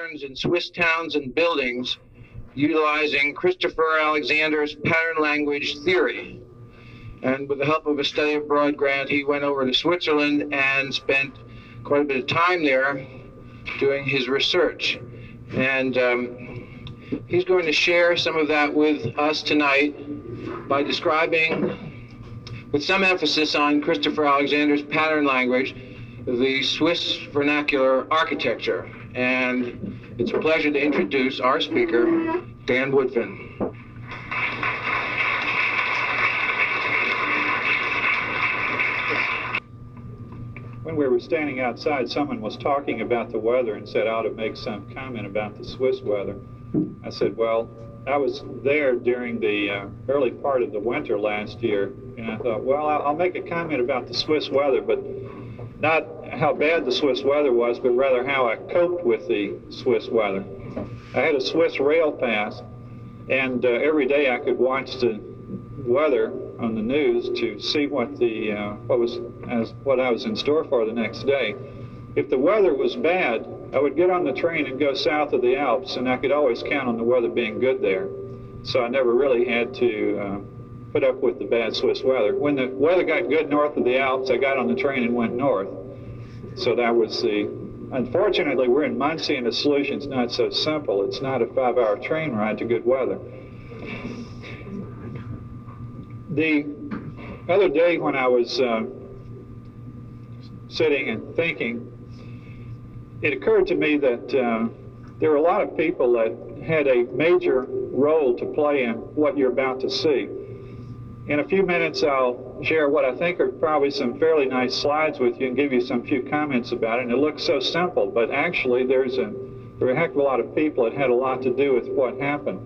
patterns in Swiss towns and buildings utilizing Christopher Alexander's pattern language theory. And with the help of a study abroad grant, he went over to Switzerland and spent quite a bit of time there doing his research. And he's going to share some of that with us tonight by describing, with some emphasis on Christopher Alexander's pattern language, the Swiss vernacular architecture. And it's a pleasure to introduce our speaker, Dan Woodfin. When we were standing outside, someone was talking about the weather and said I ought to make some comment about the Swiss weather. I said, well, I was there during the early part of the winter last year, and I thought, well, I'll make a comment about the Swiss weather, but not how bad the Swiss weather was, but rather how I coped with the Swiss weather. I had a Swiss rail pass, and every day I could watch the weather on the news to see what I was in store for the next day. If the weather was bad, I would get on the train and go south of the Alps, and I could always count on the weather being good there. So I never really had to put up with the bad Swiss weather. When the weather got good north of the Alps, I got on the train and went north. So that was unfortunately, we're in Muncie, and the solution's not so simple. It's not a 5-hour train ride to good weather. The other day when I was sitting and thinking, it occurred to me that there were a lot of people that had a major role to play in what you're about to see. In a few minutes, I'll share what I think are probably some fairly nice slides with you and give you some few comments about it. And it looks so simple, but actually there are a heck of a lot of people that had a lot to do with what happened.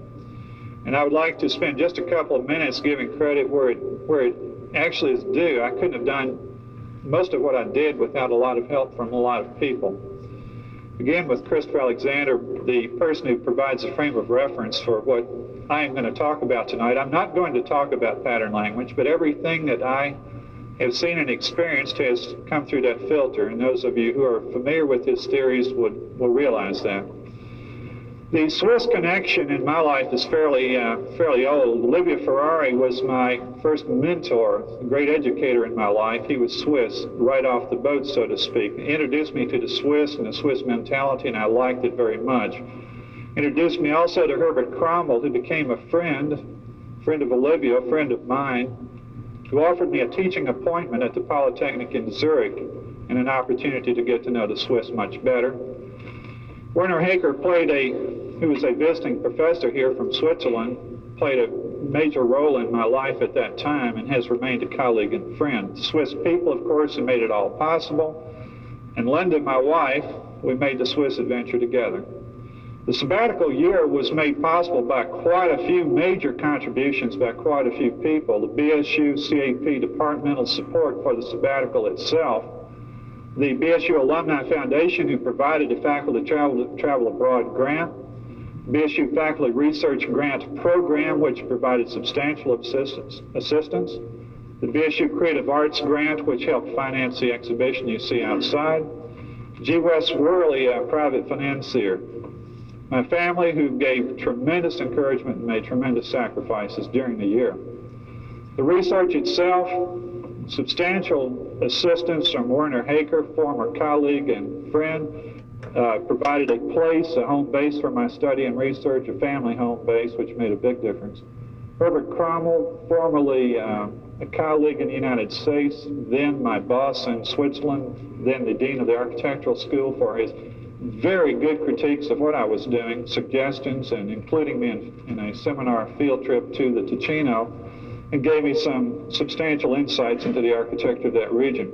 And I would like to spend just a couple of minutes giving credit where it actually is due. I couldn't have done most of what I did without a lot of help from a lot of people. Again, with Christopher Alexander, the person who provides a frame of reference for what I am going to talk about tonight. I'm not going to talk about pattern language, but everything that I have seen and experienced has come through that filter, and those of you who are familiar with his theories will realize that. The Swiss connection in my life is fairly old. Olivier Ferrari was my first mentor, a great educator in my life. He was Swiss, right off the boat, so to speak. He introduced me to the Swiss and the Swiss mentality, and I liked it very much. Introduced me also to Herbert Cromwell, who became a friend of Olivier, a friend of mine, who offered me a teaching appointment at the Polytechnic in Zurich and an opportunity to get to know the Swiss much better. Werner Haker who was a visiting professor here from Switzerland, played a major role in my life at that time and has remained a colleague and friend. The Swiss people, of course, have made it all possible. And Linda, my wife, we made the Swiss adventure together. The sabbatical year was made possible by quite a few major contributions by quite a few people. The BSU CAP departmental support for the sabbatical itself, the BSU Alumni Foundation, who provided a faculty travel abroad grant, BSU Faculty Research Grant Program, which provided substantial assistance, the BSU Creative Arts Grant, which helped finance the exhibition you see outside, G. West Worley, a private financier, my family, who gave tremendous encouragement and made tremendous sacrifices during the year. The research itself, substantial assistance from Werner Haker, former colleague and friend, provided a place, a home base for my study and research, a family home base, which made a big difference. Herbert Cromwell, formerly a colleague in the United States, then my boss in Switzerland, then the dean of the architectural school, for his very good critiques of what I was doing, suggestions, and including me in a seminar field trip to the Ticino, and gave me some substantial insights into the architecture of that region.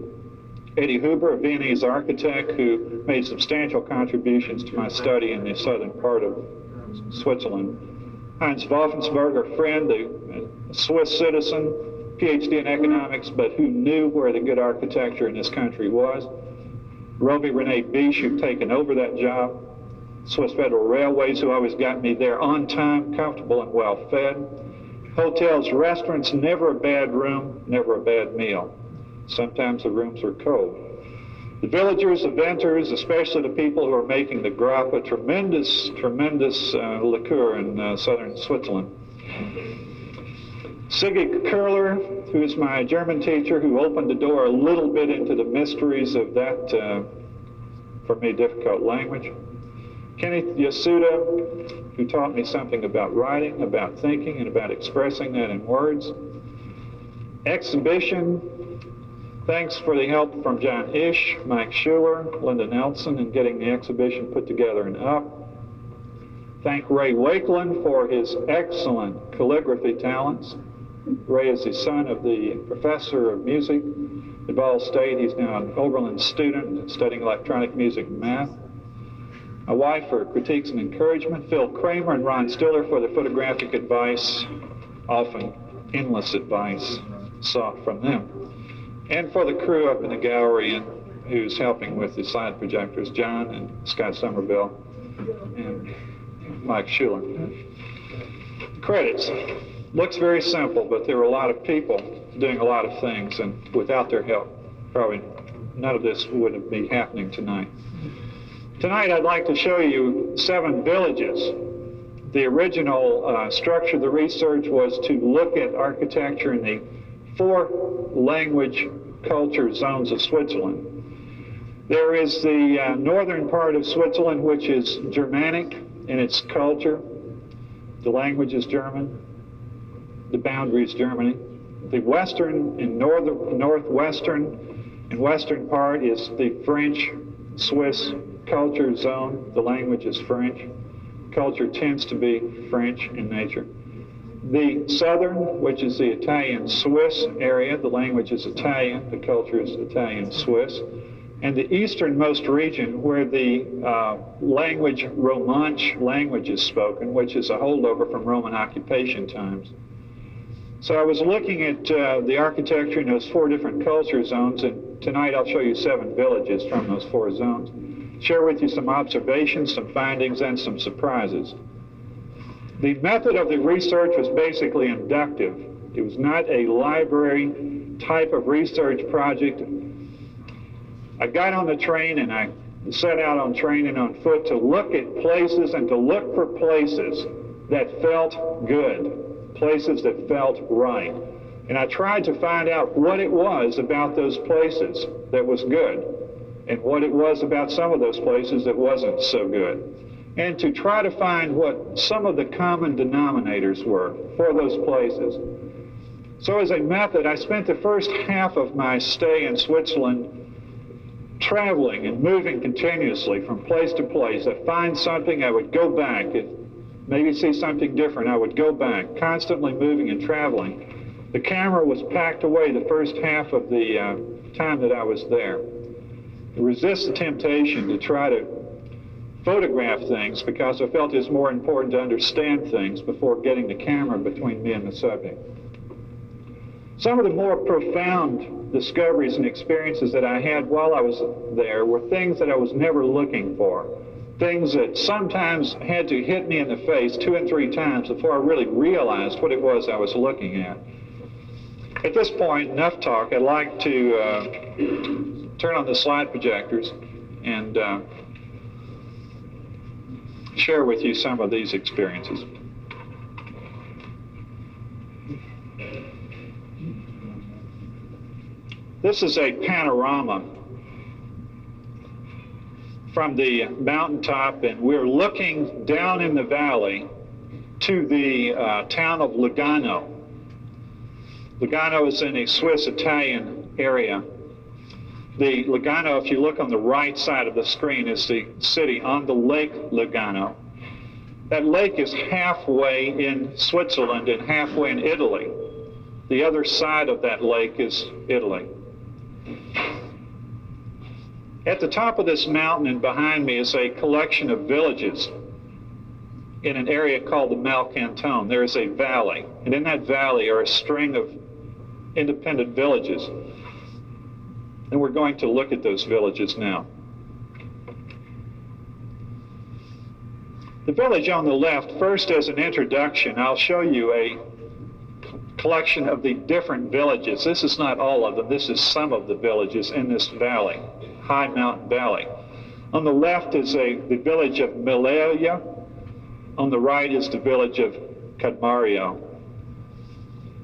Eddie Huber, a Viennese architect who made substantial contributions to my study in the southern part of Switzerland. Heinz Wolfensberger, a friend, a Swiss citizen, PhD in economics, but who knew where the good architecture in this country was. Roby Rene Biche, who'd taken over that job. Swiss Federal Railways, who always got me there on time, comfortable, and well fed. Hotels, restaurants, never a bad room, never a bad meal. Sometimes the rooms were cold. The villagers, the vendors, especially the people who are making the Grappa, tremendous liqueur in southern Switzerland. Sigge Curler, who is my German teacher, who opened the door a little bit into the mysteries of that, for me, difficult language. Kenneth Yasuda, who taught me something about writing, about thinking, and about expressing that in words. Exhibition, thanks for the help from John Ish, Mike Schuler, Linda Nelson in getting the exhibition put together and up. Thank Ray Wakeland for his excellent calligraphy talents. Ray is the son of the professor of music at Ball State. He's now an Oberlin student studying electronic music and math. My wife for critiques and encouragement. Phil Kramer and Ron Stiller for the photographic advice, often endless advice sought from them. And for the crew up in the gallery and who's helping with the slide projectors, John and Scott Somerville and Mike Schuler. Credits. Looks very simple, but there were a lot of people doing a lot of things, and without their help, probably none of this would be happening tonight. Tonight I'd like to show you 7 villages. The original structure of the research was to look at architecture in the 4 language culture zones of Switzerland. There is the northern part of Switzerland, which is Germanic in its culture. The language is German. The boundary is Germany. The western and northwestern and western part is the French Swiss culture zone. The language is French. Culture tends to be French in nature. The southern, which is the Italian Swiss area, the language is Italian, the culture is Italian Swiss. And the easternmost region where the language, Romansh language is spoken, which is a holdover from Roman occupation times. So I was looking at the architecture in those 4 different culture zones, and tonight I'll show you 7 villages from those 4 zones. Share with you some observations, some findings, and some surprises. The method of the research was basically inductive. It was not a library type of research project. I got on the train and I set out on train and on foot to look at places and to look for places that felt good, places that felt right. And I tried to find out what it was about those places that was good and what it was about some of those places that wasn't so good. And to try to find what some of the common denominators were for those places. So as a method, I spent the first half of my stay in Switzerland traveling and moving continuously from place to place. I'd find something, I would go back. Maybe see something different, I would go back, constantly moving and traveling. The camera was packed away the first half of the time that I was there. To resist the temptation to try to photograph things because I felt it was more important to understand things before getting the camera between me and the subject. Some of the more profound discoveries and experiences that I had while I was there were things that I was never looking for. Things that sometimes had to hit me in the face 2 and 3 times before I really realized what it was I was looking at. At this point, enough talk. I'd like to turn on the slide projectors and share with you some of these experiences. This is a panorama from the mountaintop, and we're looking down in the valley to the town of Lugano. Lugano is in a Swiss-Italian area. The Lugano, if you look on the right side of the screen, is the city on the lake Lugano. That lake is halfway in Switzerland and halfway in Italy. The other side of that lake is Italy. At the top of this mountain and behind me is a collection of villages in an area called the Malcanton. There is a valley, and in that valley are a string of independent villages. And we're going to look at those villages now. The village on the left, first as an introduction, I'll show you a collection of the different villages. This is not all of them. This is some of the villages in this valley, high mountain valley. On the left is the village of Milelia. On the right is the village of Cadmario.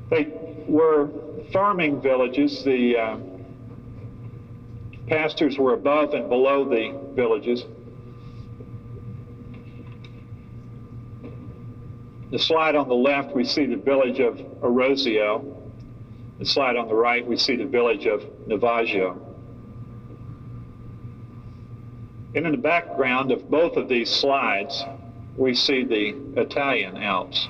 They were farming villages. The pastures were above and below the villages. The slide on the left, we see the village of Orozio. The slide on the right, we see the village of Navaggio. And in the background of both of these slides, we see the Italian Alps.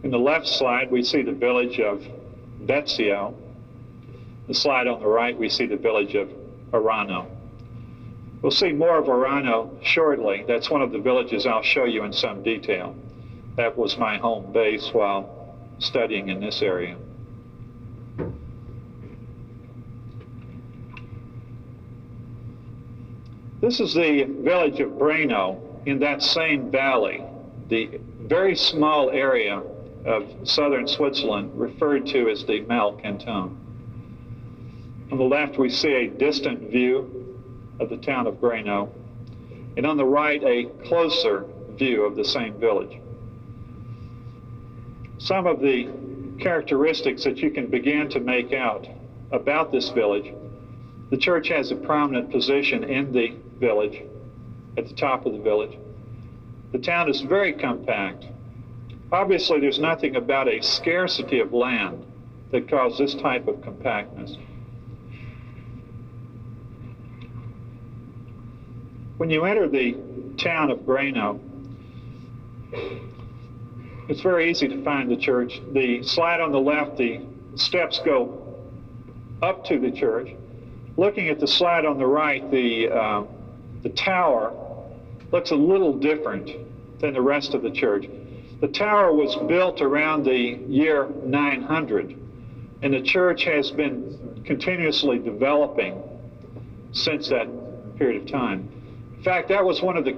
In the left slide, we see the village of Vezio. The slide on the right, we see the village of Arano. We'll see more of Arano shortly. That's one of the villages I'll show you in some detail. That was my home base while studying in this area. This is the village of Breno in that same valley, the very small area of southern Switzerland referred to as the Malcanton. On the left, we see a distant view of the town of Breno, and on the right, a closer view of the same village. Some of the characteristics that you can begin to make out about this village: the church has a prominent position in the village, at the top of the village. The town is very compact. Obviously, there's nothing about a scarcity of land that caused this type of compactness. When you enter the town of Breno, it's very easy to find the church. The slide on the left, the steps go up to the church. Looking at the slide on the right, the tower looks a little different than the rest of the church. The tower was built around the year 900, and the church has been continuously developing since that period of time. In fact, that is one of the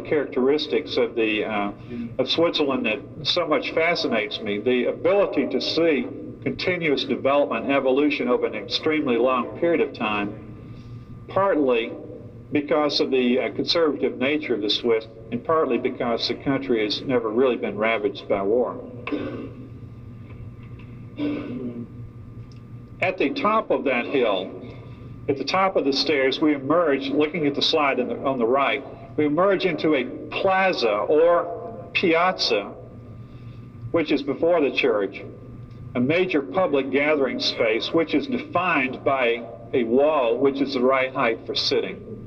characteristics of of Switzerland that so much fascinates me: the ability to see continuous development, evolution over an extremely long period of time, partly because of the conservative nature of the Swiss, and partly because the country has never really been ravaged by war. At the top of that hill, at the top of the stairs, we emerge, looking at the slide on the right, we emerge into a plaza or piazza, which is before the church, a major public gathering space which is defined by a wall which is the right height for sitting.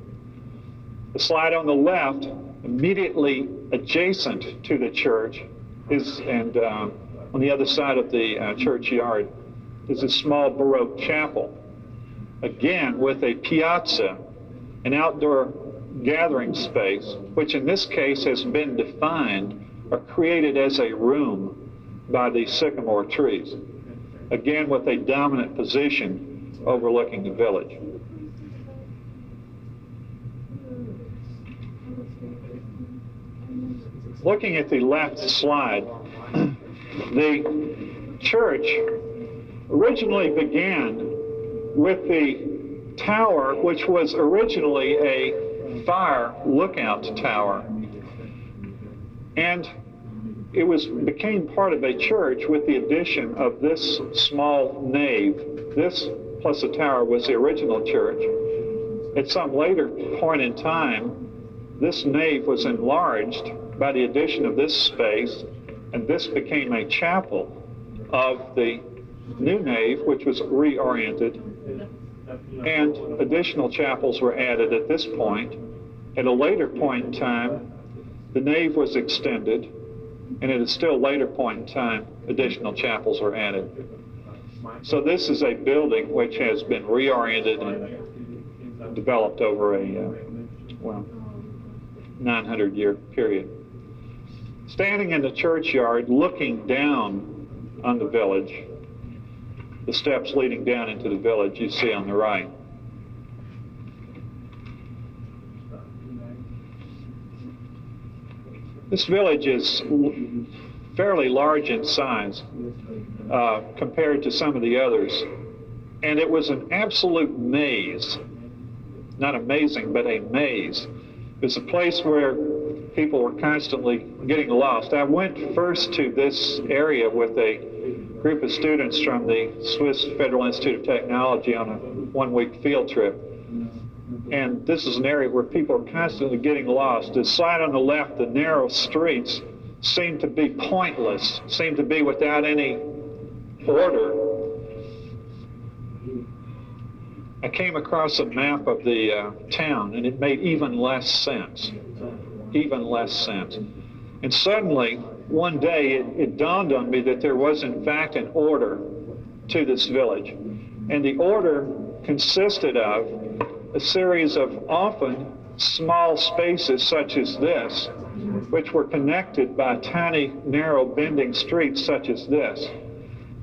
The slide on the left, immediately adjacent to the church, on the other side of the churchyard, is a small Baroque chapel, again with a piazza, an outdoor gathering space, which in this case has been defined or created as a room by the sycamore trees, again with a dominant position overlooking the village. Looking at the left slide, the church originally began with the tower, which was originally a fire lookout tower, and it became part of a church with the addition of this small nave. This plus the tower was the original church. At some later point in time, this nave was enlarged by the addition of this space, and this became a chapel of the new nave, which was reoriented, and additional chapels were added at this point. At a later point in time, the nave was extended, and at a still later point in time, additional chapels were added. So this is a building which has been reoriented and developed over a 900-year period. Standing in the churchyard, looking down on the village, the steps leading down into the village you see on the right. This village is fairly large in size compared to some of the others, and it was an absolute maze. Not amazing, but a maze. It was a place where people were constantly getting lost. I went first to this area with a group of students from the Swiss Federal Institute of Technology on a one-week field trip. And this is an area where people are constantly getting lost. The side on the left, the narrow streets, seem to be pointless, seem to be without any order. I came across a map of the town, and it made even less sense. Even less sense. And suddenly, one day, it dawned on me that there was, in fact, an order to this village. And the order consisted of a series of often small spaces such as this, which were connected by tiny, narrow, bending streets such as this.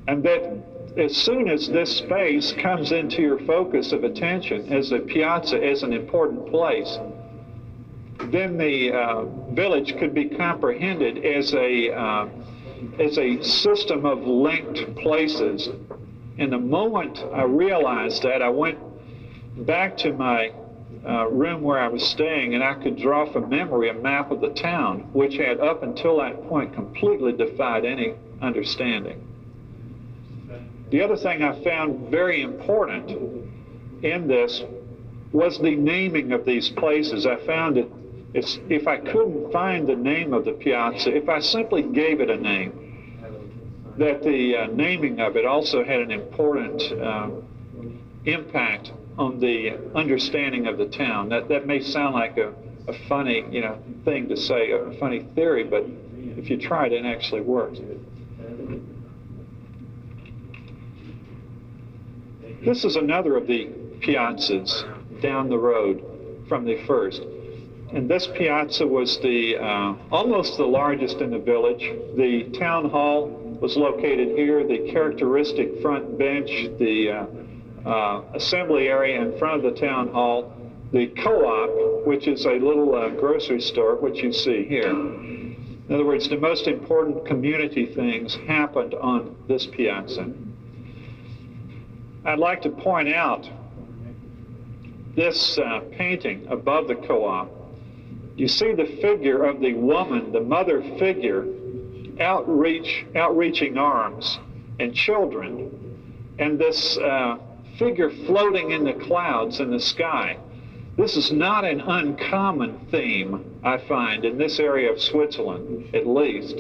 And that as soon as this space comes into your focus of attention as a piazza is an important place, then the village could be comprehended as a system of linked places. And the moment I realized that, I went back to my room where I was staying, and I could draw from memory a map of the town, which had up until that point completely defied any understanding. The other thing I found very important in this was the naming of these places. I found it, if I couldn't find the name of the piazza, if I simply gave it a name, that the naming of it also had an important impact on the understanding of the town. That may sound like a funny, thing to say, a funny theory, but if you try it, it actually works. This is another of the piazzas down the road from the first. And this piazza was the almost the largest in the village. The town hall was located here, the characteristic front bench, the assembly area in front of the town hall, the co-op, which is a little grocery store, which you see here. In other words, the most important community things happened on this piazza. I'd like to point out this painting above the co-op. You see the figure of the woman, the mother figure, outreaching arms and children, and this figure floating in the clouds in the sky. This is not an uncommon theme, I find, in this area of Switzerland, at least.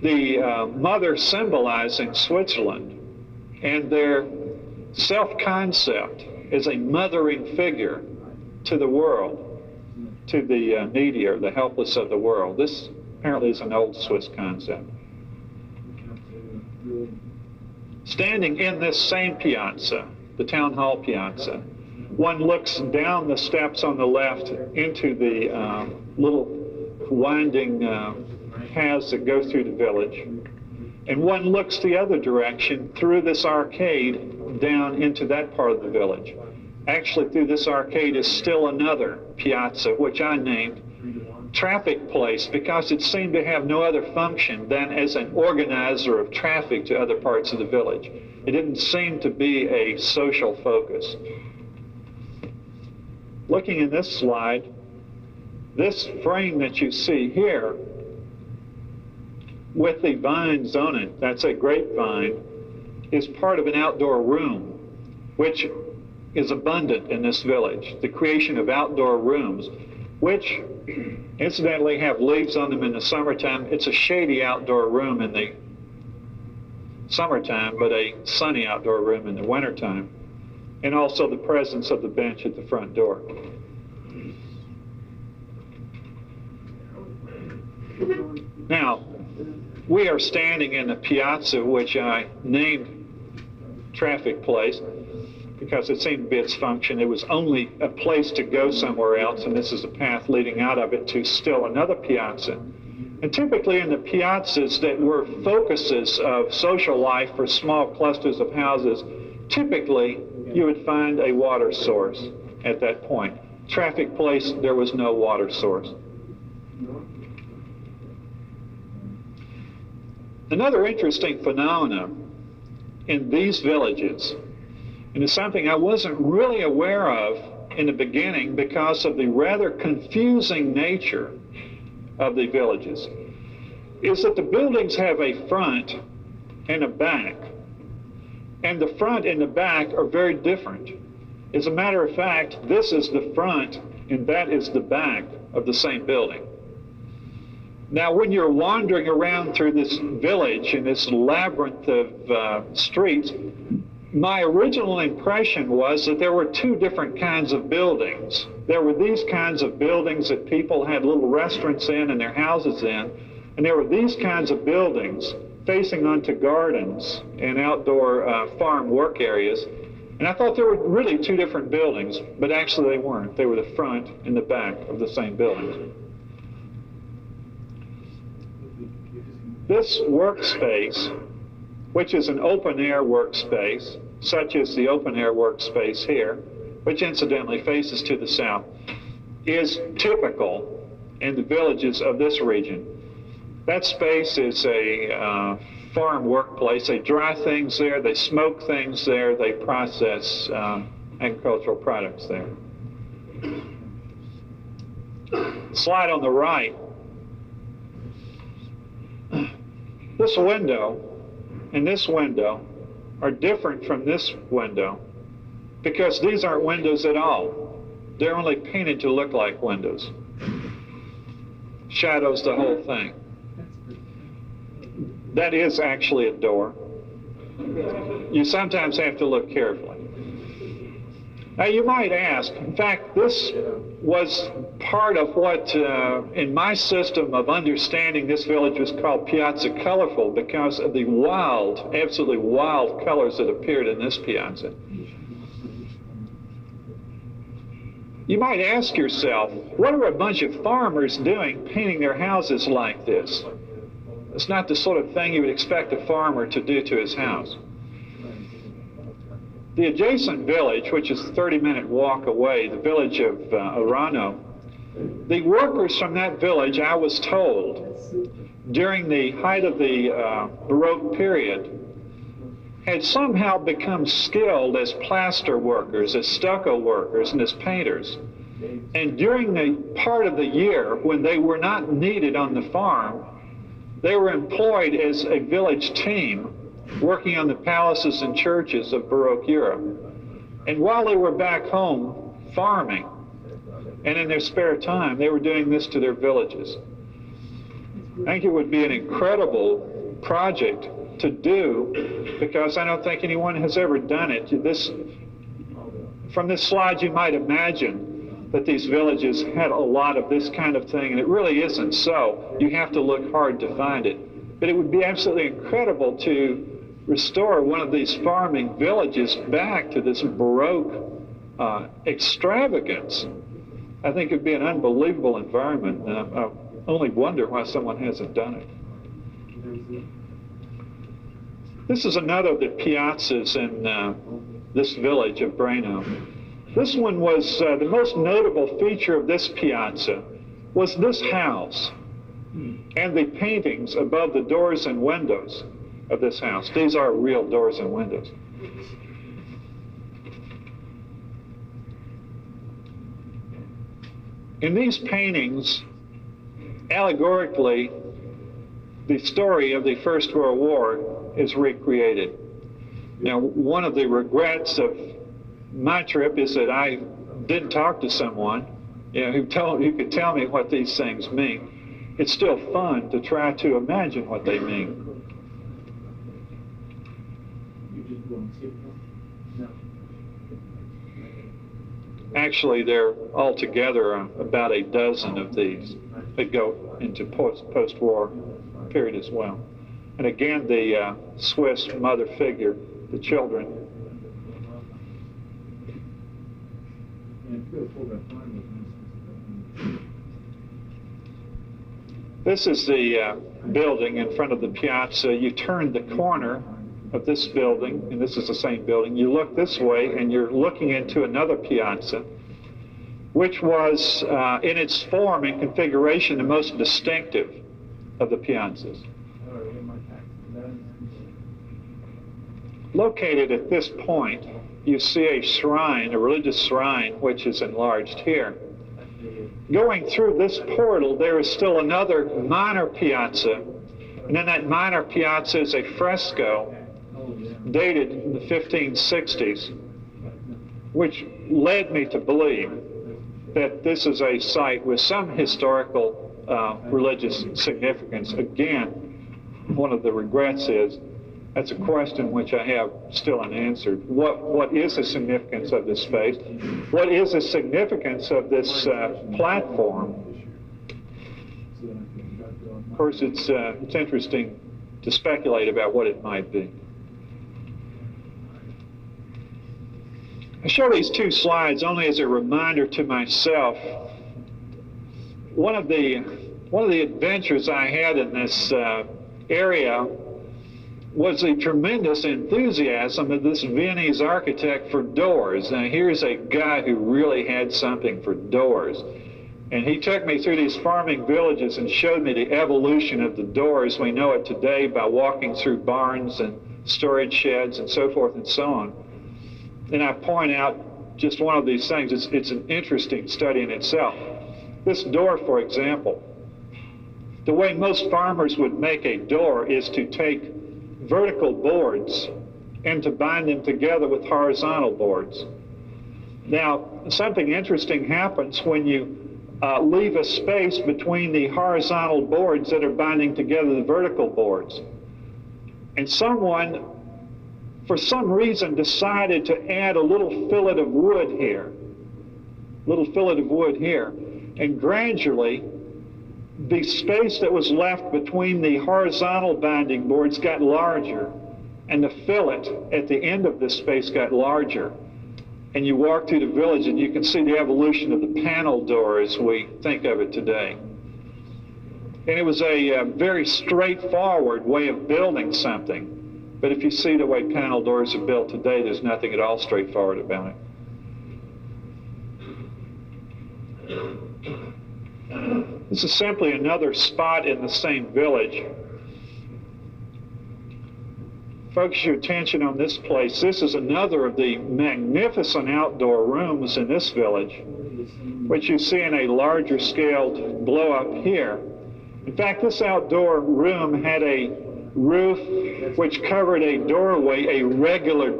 The mother symbolizing Switzerland and their self-concept as a mothering figure to the world, to the needy or the helpless of the world. This apparently is an old Swiss concept. Standing in this same piazza, the town hall piazza, one looks down the steps on the left into the little winding paths that go through the village, and one looks the other direction through this arcade down into that part of the village. Actually, through this arcade is still another piazza, which I named Traffic Place, because it seemed to have no other function than as an organizer of traffic to other parts of the village. It didn't seem to be a social focus. Looking in this slide, this frame that you see here with the vines on it, that's a grapevine, is part of an outdoor room, which is abundant in this village. The creation of outdoor rooms, which incidentally have leaves on them in the summertime. It's a shady outdoor room in the summertime, but a sunny outdoor room in the wintertime. And also the presence of the bench at the front door. Now, we are standing in the piazza, which I named Traffic Place because it seemed to be its function. It was only a place to go somewhere else, and this is a path leading out of it to still another piazza, And typically in the piazzas that were focuses of social life for small clusters of houses, typically you would find a water source at that point. Traffic place, there was no water source. Another interesting phenomenon in these villages, and it's something I wasn't really aware of in the beginning because of the rather confusing nature of the villages, is that the buildings have a front and a back. And the front and the back are very different. As a matter of fact, this is the front and that is the back of the same building. Now, when you're wandering around through this village in this labyrinth of streets, my original impression was that there were two different kinds of buildings. There were these kinds of buildings that people had little restaurants in and their houses in, and there were these kinds of buildings facing onto gardens and outdoor farm work areas. And I thought there were really two different buildings, but actually they weren't. They were the front and the back of the same building. This workspace, which is an open-air workspace, such as the open-air workspace here, which incidentally faces to the south, is typical in the villages of this region. That space is a farm workplace. They dry things there, they smoke things there, they process agricultural products there. Slide on the right. This window and this window are different from this window because these aren't windows at all. They're only painted to look like windows. Shadows the whole thing. That is actually a door. You sometimes have to look carefully. Now you might ask, in fact, this was part of what, in my system of understanding this village was called Piazza Colorful because of the wild, absolutely wild colors that appeared in this piazza. You might ask yourself, what are a bunch of farmers doing painting their houses like this? It's not the sort of thing you would expect a farmer to do to his house. The adjacent village, which is a 30-minute walk away, the village of Arano, the workers from that village, I was told, during the height of the Baroque period, had somehow become skilled as plaster workers, as stucco workers, and as painters. And during the part of the year when they were not needed on the farm, they were employed as a village team working on the palaces and churches of Baroque Europe. And while they were back home farming, and in their spare time, they were doing this to their villages. I think it would be an incredible project to do because I don't think anyone has ever done it. From this slide, you might imagine that these villages had a lot of this kind of thing, and it really isn't so. You have to look hard to find it. But it would be absolutely incredible to restore one of these farming villages back to this Baroque extravagance. I think it would be an unbelievable environment, and I only wonder why someone hasn't done it. This is another of the piazzas in this village of Breno. This one was, the most notable feature of this piazza was this house and the paintings above the doors and windows of this house. These are real doors and windows. In these paintings, allegorically, the story of the First World War is recreated. Now, one of the regrets of my trip is that I didn't talk to someone who could tell me what these things mean. It's still fun to try to imagine what they mean. Actually, there are altogether about a dozen of these that go into post-war period as well. And again, the Swiss mother figure, the children. This is the building in front of the Piazza. You turn the corner of this building, and this is the same building. You look this way, and you're looking into another Piazza, which was, in its form and configuration, the most distinctive of the Piazzas. Located at this point, you see a shrine, a religious shrine, which is enlarged here. Going through this portal, there is still another minor piazza, and in that minor piazza is a fresco dated in the 1560s, which led me to believe that this is a site with some historical religious significance. Again, one of the regrets is that's a question which I have still unanswered. What is the significance of this space? What is the significance of this platform? Of course, it's interesting to speculate about what it might be. I show these two slides only as a reminder to myself. One of the adventures I had in this area was the tremendous enthusiasm of this Viennese architect for doors. Now, here's a guy who really had something for doors. And he took me through these farming villages and showed me the evolution of the door as we know it today by walking through barns and storage sheds and so forth and so on. And I point out just one of these things. It's an interesting study in itself. This door, for example, the way most farmers would make a door is to take vertical boards and to bind them together with horizontal boards. Now, something interesting happens when you leave a space between the horizontal boards that are binding together the vertical boards. And someone, for some reason, decided to add a little fillet of wood here, and gradually the space that was left between the horizontal binding boards got larger, and the fillet at the end of this space got larger. And you walk through the village and you can see the evolution of the panel door as we think of it today. And it was a very straightforward way of building something. But if you see the way panel doors are built today, there's nothing at all straightforward about it. This is simply another spot in the same village. Focus your attention on this place. This is another of the magnificent outdoor rooms in this village, which you see in a larger scaled blow up here. In fact, this outdoor room had a roof which covered a doorway, a regular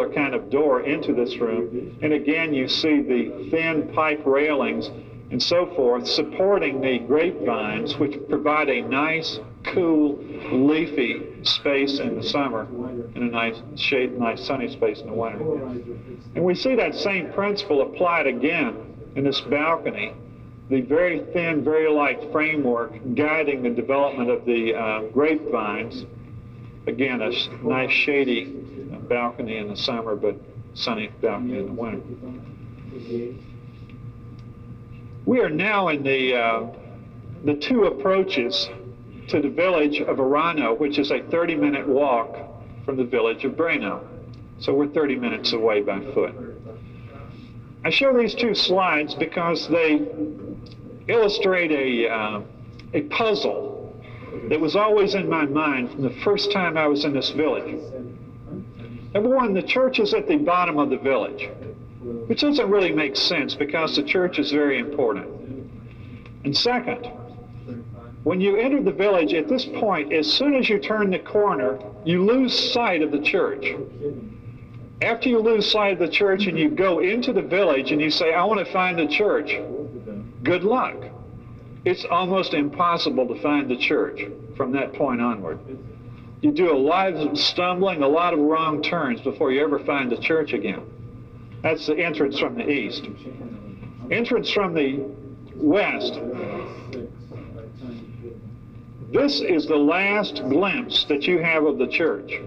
kind of door into this room. And again, you see the thin pipe railings and so forth supporting the grapevines, which provide a nice, cool, leafy space in the summer and a nice shade, nice sunny space in the winter. And we see that same principle applied again in this balcony, the very thin, very light framework guiding the development of the grapevines. Again, a nice shady balcony in the summer, but sunny balcony in the winter. We are now in the two approaches to the village of Arano, which is a 30-minute walk from the village of Breno. So we're 30 minutes away by foot. I show these two slides because they illustrate a puzzle that was always in my mind from the first time I was in this village. Number one, the church is at the bottom of the village, which doesn't really make sense because the church is very important. And second, when you enter the village at this point, as soon as you turn the corner, you lose sight of the church. After you lose sight of the church and you go into the village and you say, I want to find the church, good luck. It's almost impossible to find the church from that point onward. You do a lot of stumbling, a lot of wrong turns before you ever find the church again. That's the entrance from the east. Entrance from the west. This is the last glimpse that you have of the church.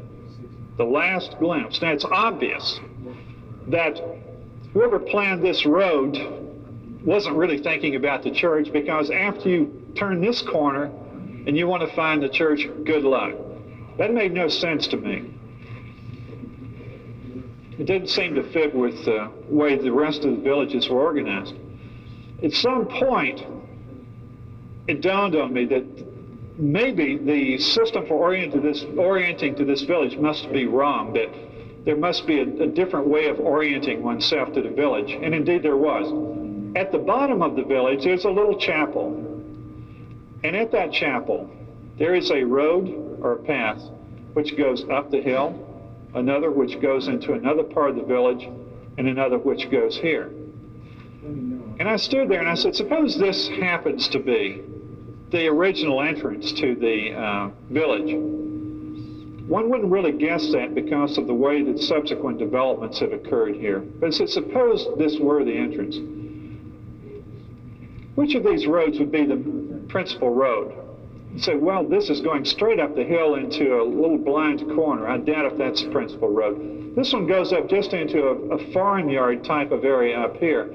The last glimpse. Now, it's obvious that whoever planned this road wasn't really thinking about the church, because after you turn this corner and you want to find the church, good luck. That made no sense to me. It didn't seem to fit with the way the rest of the villages were organized. At some point, it dawned on me that maybe the system for orienting to this village must be wrong, that there must be a different way of orienting oneself to the village, and indeed there was. At the bottom of the village, there's a little chapel, and at that chapel, there is a road or a path which goes up the hill, another which goes into another part of the village, and another which goes here. And I stood there and I said, suppose this happens to be the original entrance to the village. One wouldn't really guess that because of the way that subsequent developments have occurred here. But I said, suppose this were the entrance. Which of these roads would be the principal road? You say, well, this is going straight up the hill into a little blind corner. I doubt if that's the principal road. This one goes up just into a farmyard type of area up here.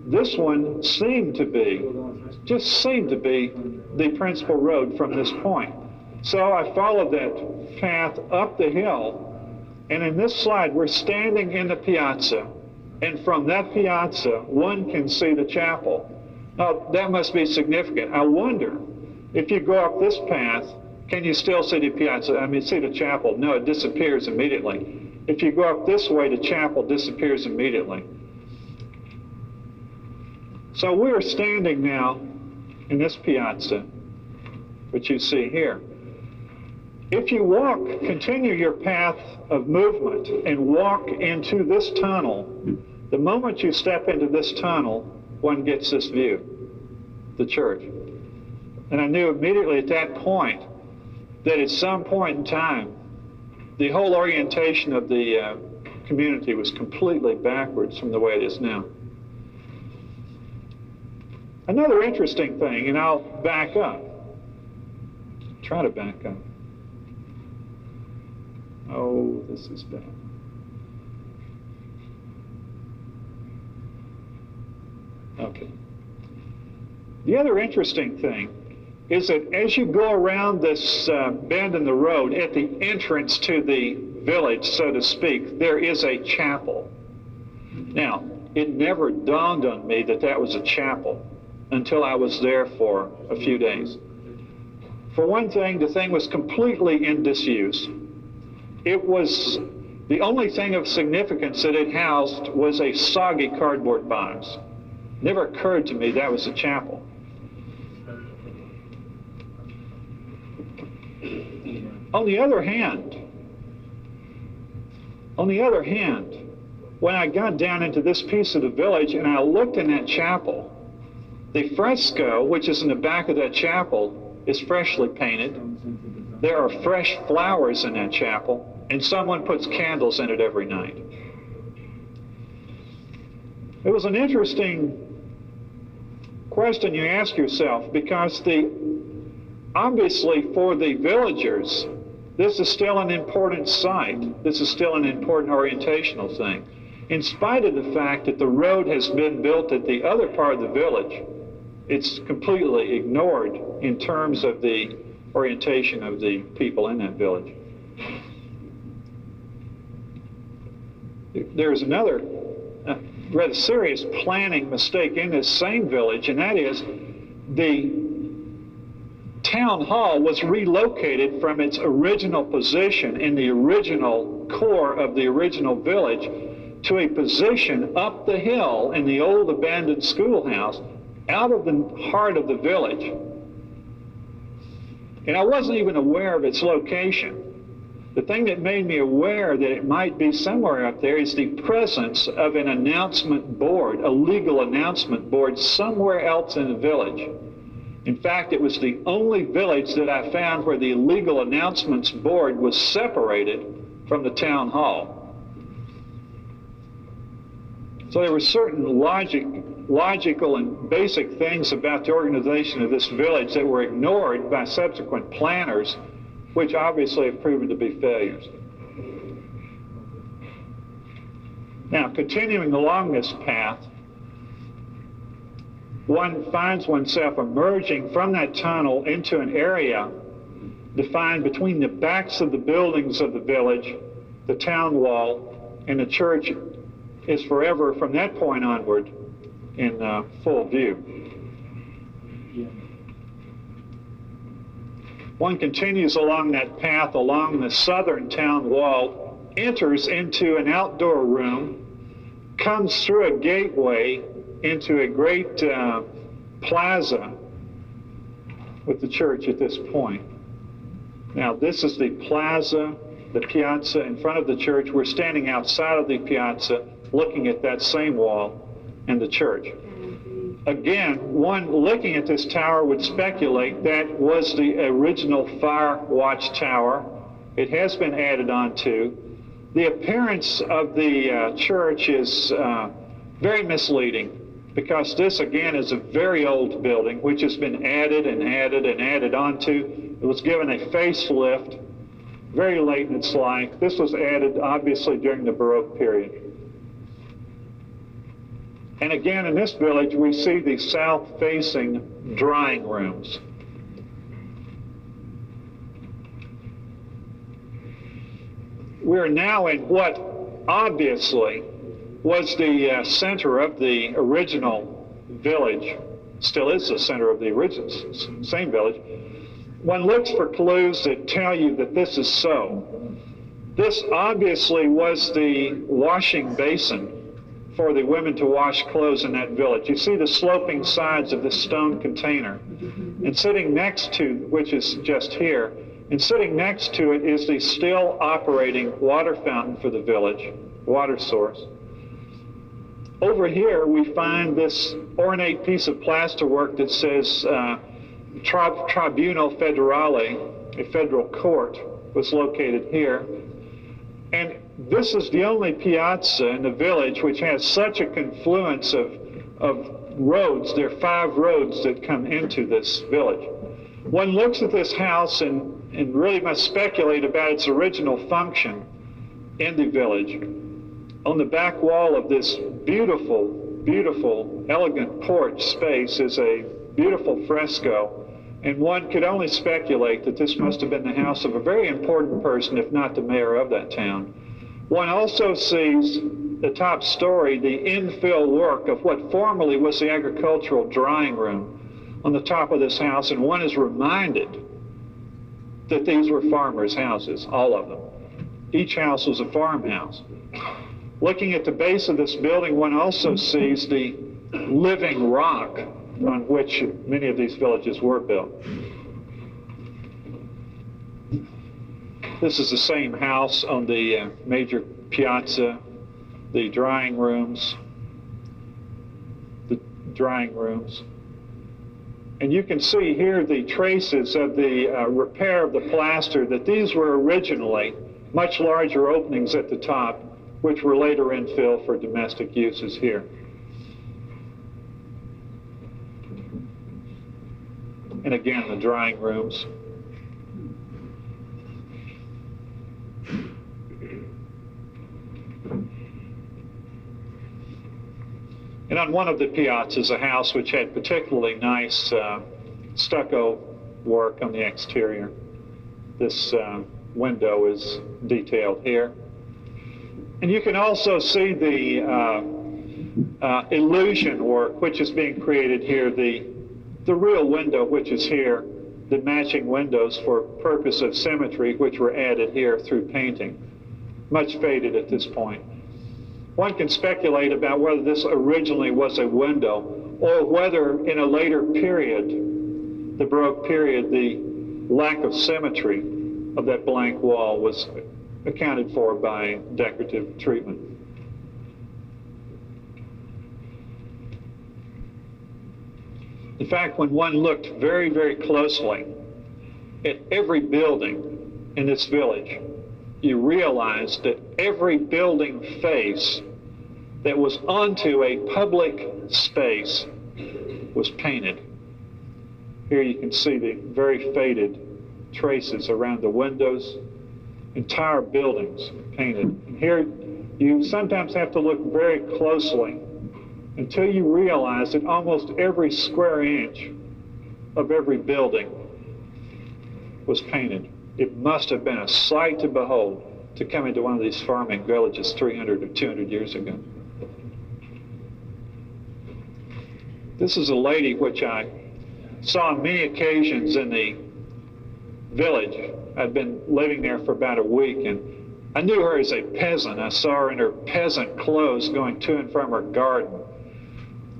This one seemed to be the principal road from this point. So I followed that path up the hill, and in this slide we're standing in the piazza, and from that piazza one can see the chapel. Now that must be significant. I wonder, if you go up this path, can you still see the piazza? I mean, see the chapel? No, it disappears immediately. If you go up this way, the chapel disappears immediately. So we're standing now in this piazza, which you see here. If you continue your path of movement and walk into this tunnel, the moment you step into this tunnel, one gets this view, the church. And I knew immediately at that point that at some point in time, the whole orientation of the community was completely backwards from the way it is now. Another interesting thing, and I'll back up. Try to back up. Oh, this is bad. Okay. The other interesting thing is that as you go around this bend in the road, at the entrance to the village, so to speak, there is a chapel. Now, it never dawned on me that that was a chapel until I was there for a few days. For one thing, the thing was completely in disuse. It was, the only thing of significance that it housed was a soggy cardboard box. Never occurred to me that was a chapel. On the other hand, when I got down into this piece of the village and I looked in that chapel, the fresco, which is in the back of that chapel, is freshly painted. There are fresh flowers in that chapel, and someone puts candles in it every night. It was an interesting question you ask yourself, because obviously for the villagers, this is still an important site. This is still an important orientational thing. In spite of the fact that the road has been built at the other part of the village, it's completely ignored in terms of the orientation of the people in that village. There's another rather serious planning mistake in this same village, and that is the town hall was relocated from its original position in the original core of the original village to a position up the hill in the old abandoned schoolhouse, out of the heart of the village. And I wasn't even aware of its location. The thing that made me aware that it might be somewhere up there is the presence of an announcement board, a legal announcement board, somewhere else in the village. In fact, it was the only village that I found where the legal announcements board was separated from the town hall. So there were certain logical and basic things about the organization of this village that were ignored by subsequent planners, which obviously have proven to be failures. Now, continuing along this path, one finds oneself emerging from that tunnel into an area defined between the backs of the buildings of the village, the town wall, and the church is forever from that point onward in full view. One continues along that path along the southern town wall, enters into an outdoor room, comes through a gateway into a great plaza with the church at this point. Now, this is the plaza, the piazza in front of the church. We're standing outside of the piazza looking at that same wall and the church. Again, one looking at this tower would speculate that was the original fire watch tower. It has been added on to. The appearance of the church is very misleading, because this again is a very old building which has been added and added and added onto. It was given a facelift very late in its life. This was added obviously during the Baroque period. And again, in this village, we see the south-facing drying rooms. We're now in what obviously was the center of the original village, still is the center of the original same village. One looks for clues that tell you that this is so. This obviously was the washing basin for the women to wash clothes in that village. You see the sloping sides of this stone container. And sitting next to, which is just here, and sitting next to it is the still operating water fountain for the village, water source. Over here we find this ornate piece of plasterwork that says Tribunal Federale, a federal court, was located here. And this is the only piazza in the village which has such a confluence of roads. There are 5 roads that come into this village. One looks at this house and really must speculate about its original function in the village. On the back wall of this beautiful, beautiful, elegant porch space is a beautiful fresco, and one could only speculate that this must have been the house of a very important person, if not the mayor of that town. One also sees the top story, the infill work of what formerly was the agricultural drying room on the top of this house, and one is reminded that these were farmers' houses, all of them. Each house was a farmhouse. Looking at the base of this building, one also sees the living rock on which many of these villages were built. This is the same house on the major piazza, the drying rooms. And you can see here the traces of the repair of the plaster, that these were originally much larger openings at the top, which were later infilled for domestic uses here. And again, the drying rooms. And on one of the piazzas, a house which had particularly nice stucco work on the exterior. This window is detailed here. And you can also see the illusion work which is being created here, the real window which is here, the matching windows for purpose of symmetry which were added here through painting, much faded at this point. One can speculate about whether this originally was a window, or whether in a later period, the Baroque period, the lack of symmetry of that blank wall was accounted for by decorative treatment. In fact, when one looked very, very closely at every building in this village, you realized that every building face that was onto a public space was painted. Here you can see the very faded traces around the windows, entire buildings painted. And here you sometimes have to look very closely until you realize that almost every square inch of every building was painted. It must have been a sight to behold to come into one of these farming villages 300 or 200 years ago. This is a lady which I saw on many occasions in the village. I'd been living there for about a week, and I knew her as a peasant. I saw her in her peasant clothes going to and from her garden.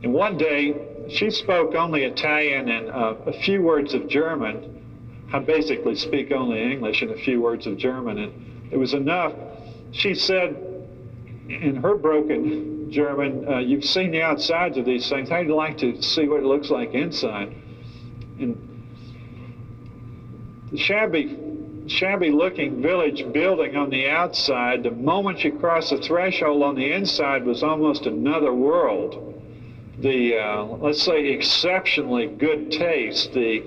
And one day, she spoke only Italian and a few words of German. I basically speak only English and a few words of German, and it was enough. She said in her broken German, you've seen the outsides of these things. How'd you like to see what it looks like inside? And the shabby looking village building on the outside, the moment you crossed the threshold on the inside was almost another world. The, let's say, exceptionally good taste, the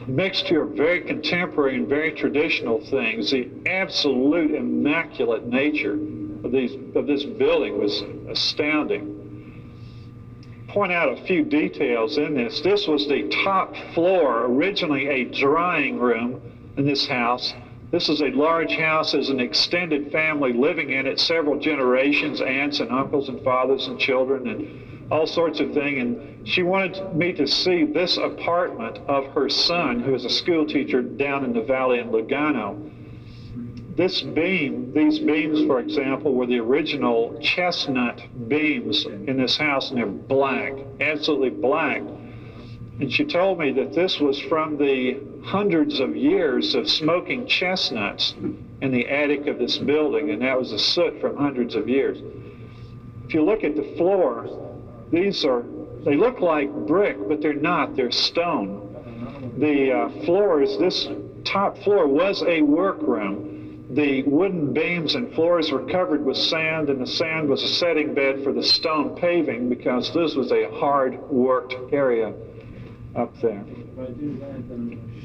mixture of very contemporary and very traditional things, the absolute immaculate nature of this building was astounding. Point out a few details in this. This was the top floor, originally a drying room in this house. This is a large house, as an extended family living in it, several generations, aunts and uncles and fathers and children and all sorts of things. And she wanted me to see this apartment of her son, who is a school teacher down in the valley in Lugano. These beams, for example, were the original chestnut beams in this house, and they're black, absolutely black. And she told me that this was from the hundreds of years of smoking chestnuts in the attic of this building, and that was the soot from hundreds of years. If you look at the floor, they look like brick, but they're not, they're stone. The floors, this top floor was a workroom. The wooden beams and floors were covered with sand, and the sand was a setting bed for the stone paving, because this was a hard-worked area up there.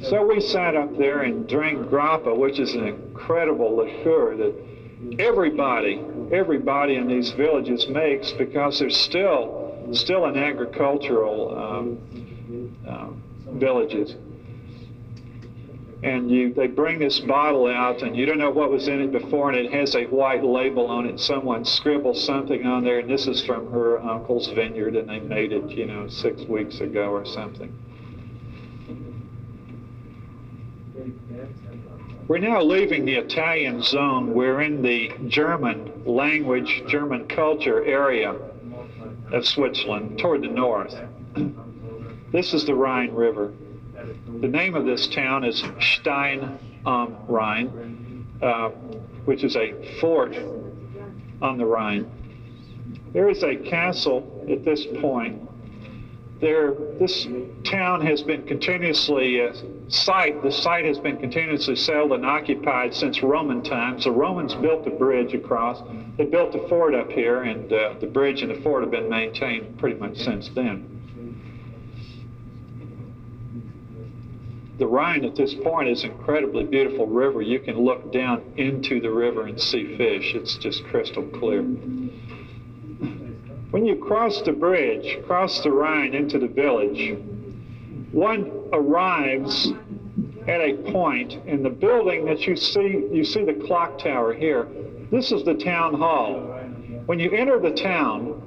So we sat up there and drank grappa, which is an incredible liqueur that everybody in these villages makes, because there's still an agricultural villages. And they bring this bottle out, and you don't know what was in it before, and it has a white label on it. Someone scribbled something on there, and this is from her uncle's vineyard, and they made it, 6 weeks ago or something. We're now leaving the Italian zone. We're in the German language, German culture area of Switzerland, toward the north. This is the Rhine River. The name of this town is Stein am Rhein, which is a fort on the Rhine. There is a castle at this point. This town has been continuously, the site has been continuously settled and occupied since Roman times. The Romans built the bridge across. They built the fort up here, and the bridge and the fort have been maintained pretty much since then. The Rhine at this point is an incredibly beautiful river. You can look down into the river and see fish. It's just crystal clear. When you cross the bridge, cross the Rhine into the village, one arrives at a point in the building that you see the clock tower here. This is the town hall. When you enter the town,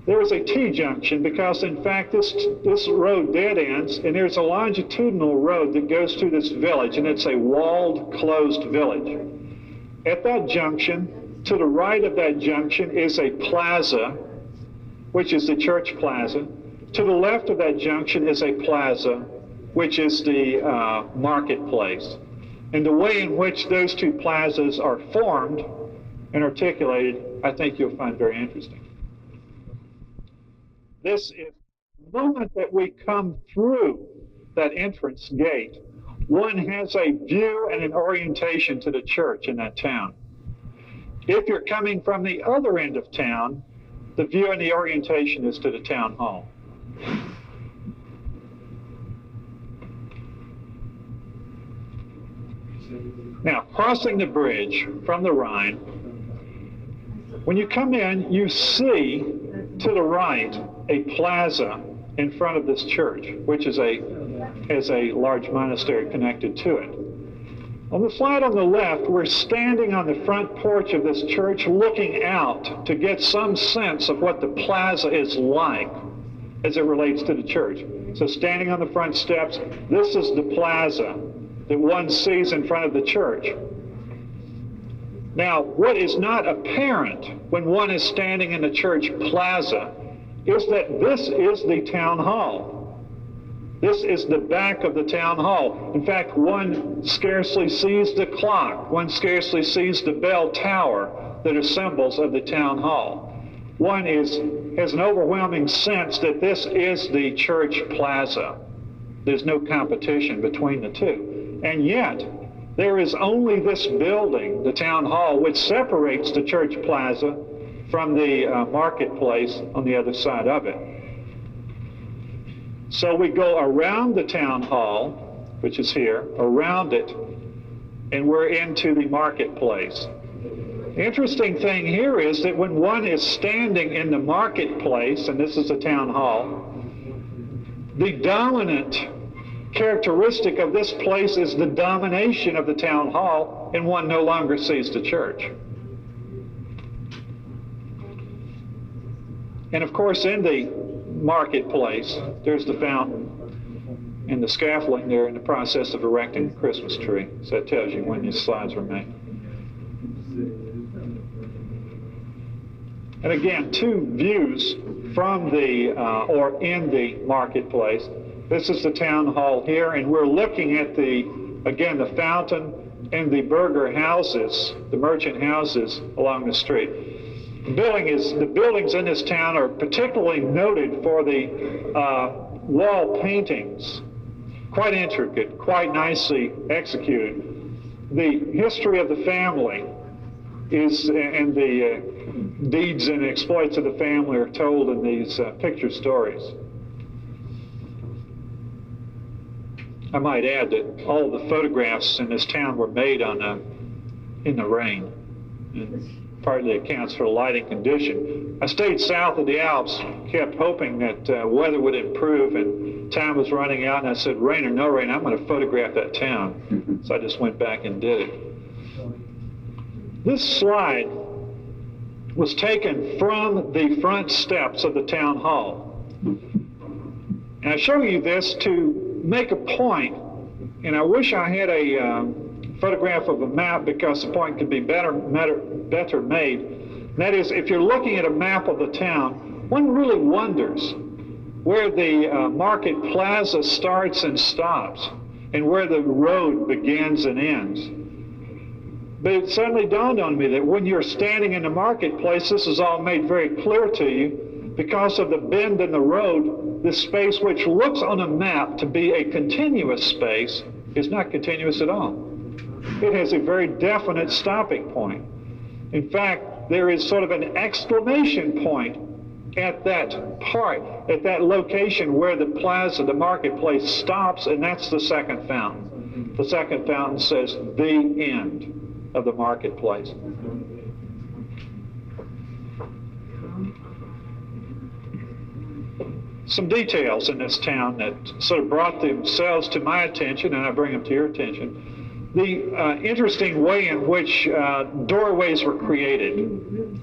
there is a T-junction, because in fact this road dead ends, and there's a longitudinal road that goes through this village, and it's a walled, closed village. At that junction, to the right of that junction, is a plaza, which is the church plaza. To the left of that junction is a plaza, which is the marketplace. And the way in which those two plazas are formed and articulated, I think you'll find very interesting. This is the moment that we come through that entrance gate, one has a view and an orientation to the church in that town. If you're coming from the other end of town, the view and the orientation is to the town hall. Now, crossing the bridge from the Rhine, When you come in, you see to the right a plaza in front of this church, which has a large monastery connected to it. On the slide on the left, we're standing on the front porch of this church looking out to get some sense of what the plaza is like as it relates to the church. So standing on the front steps, this is the plaza that one sees in front of the church. Now, what is not apparent when one is standing in the church plaza is that this is the town hall. This is the back of the town hall. In fact, one scarcely sees the clock. One scarcely sees the bell tower that are symbols of the town hall. One has an overwhelming sense that this is the church plaza. There's no competition between the two. And yet, there is only this building, the town hall, which separates the church plaza from the marketplace on the other side of it. So we go around the town hall, which is here, around it, and we're into the marketplace. The interesting thing here is that when one is standing in the marketplace, and this is the town hall, the dominant characteristic of this place is the domination of the town hall, and one no longer sees the church. And of course, in the marketplace, there's the fountain and the scaffolding there in the process of erecting the Christmas tree. So that tells you when these slides were made. And again, two views from the, or in the marketplace. This is the town hall here, and we're looking at again, the fountain and the burger houses, the merchant houses along the street. The buildings in this town are particularly noted for the wall paintings. Quite intricate, quite nicely executed. The history of the family and the deeds and exploits of the family are told in these picture stories. I might add that all the photographs in this town were made in the rain. And partly accounts for the lighting condition. I stayed south of the Alps, kept hoping that weather would improve, and time was running out, and I said, rain or no rain, I'm going to photograph that town. So I just went back and did it. This slide was taken from the front steps of the town hall. And I show you this to make a point, and I wish I had a photograph of a map because the point could be better made. And that is, if you're looking at a map of the town, one really wonders where the market plaza starts and stops and where the road begins and ends. But it suddenly dawned on me that when you're standing in the marketplace, this is all made very clear to you. Because of the bend in the road, this space which looks on a map to be a continuous space is not continuous at all. It has a very definite stopping point. In fact, there is sort of an exclamation point at that location where the plaza, the marketplace stops, and that's the second fountain. The second fountain says the end of the marketplace. Some details in this town that sort of brought themselves to my attention, and I bring them to your attention. The interesting way in which doorways were created,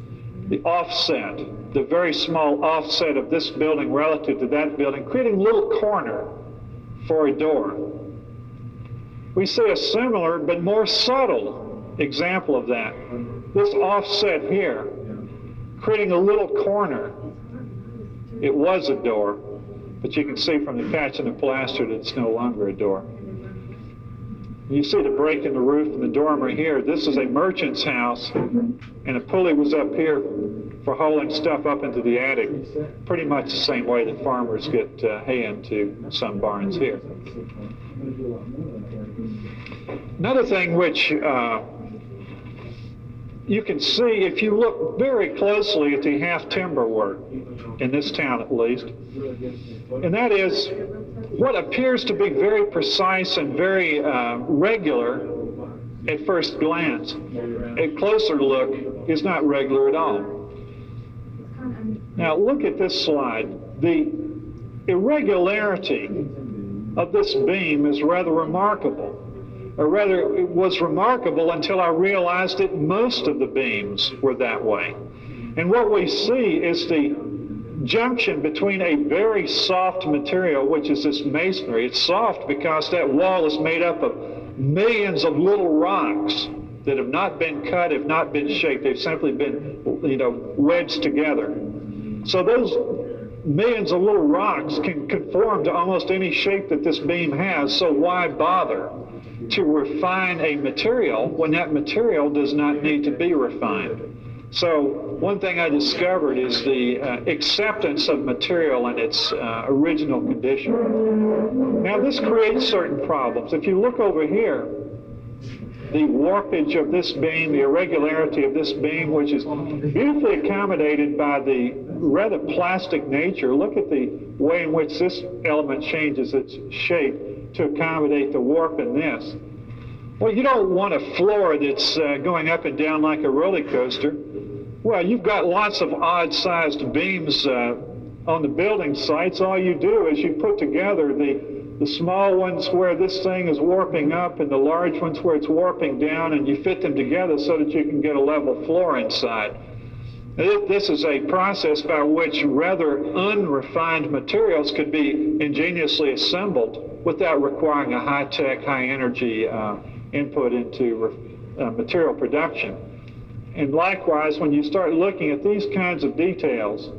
the offset, the very small offset of this building relative to that building, creating a little corner for a door. We see a similar but more subtle example of that. This offset here, creating a little corner. It was a door, but you can see from the patch in the plaster that it's no longer a door. You see the break in the roof and the dormer here. This is a merchant's house, and a pulley was up here for hauling stuff up into the attic, pretty much the same way that farmers get hay into some barns here. Another thing which you can see if you look very closely at the half timber work, in this town at least, and that is what appears to be very precise and very regular at first glance. A closer look is not regular at all. Now look at this slide. The irregularity of this beam is rather remarkable. Or rather, it was remarkable until I realized that most of the beams were that way. And what we see is the junction between a very soft material, which is this masonry. It's soft because that wall is made up of millions of little rocks that have not been cut, have not been shaped. They've simply been, wedged together. So those millions of little rocks can conform to almost any shape that this beam has, so why bother to refine a material when that material does not need to be refined? So one thing I discovered is the acceptance of material in its original condition. Now this creates certain problems. If you look over here, the warpage of this beam, the irregularity of this beam, which is beautifully accommodated by the rather plastic nature. Look at the way in which this element changes its shape to accommodate the warp in this. Well, you don't want a floor that's going up and down like a roller coaster. Well, you've got lots of odd-sized beams on the building sites. All you do is you put together the small ones where this thing is warping up and the large ones where it's warping down, and you fit them together so that you can get a level floor inside. This is a process by which rather unrefined materials could be ingeniously assembled without requiring a high-tech, high-energy input into material production. And likewise, when you start looking at these kinds of details,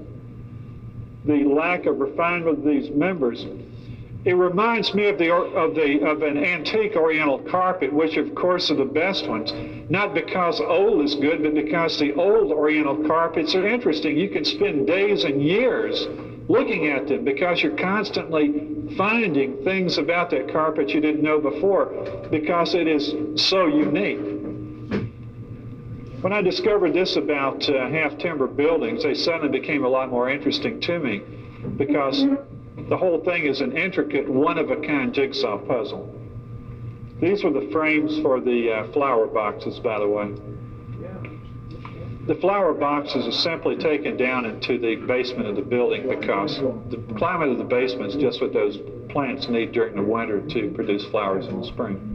the lack of refinement of these members, it reminds me of an antique Oriental carpet, which of course are the best ones, not because old is good, but because the old Oriental carpets are interesting. You can spend days and years looking at them because you're constantly finding things about that carpet you didn't know before because it is so unique. When I discovered this about half-timber buildings, they suddenly became a lot more interesting to me because the whole thing is an intricate, one-of-a-kind jigsaw puzzle. These were the frames for the flower boxes, by the way. The flower boxes are simply taken down into the basement of the building because the climate of the basement is just what those plants need during the winter to produce flowers in the spring.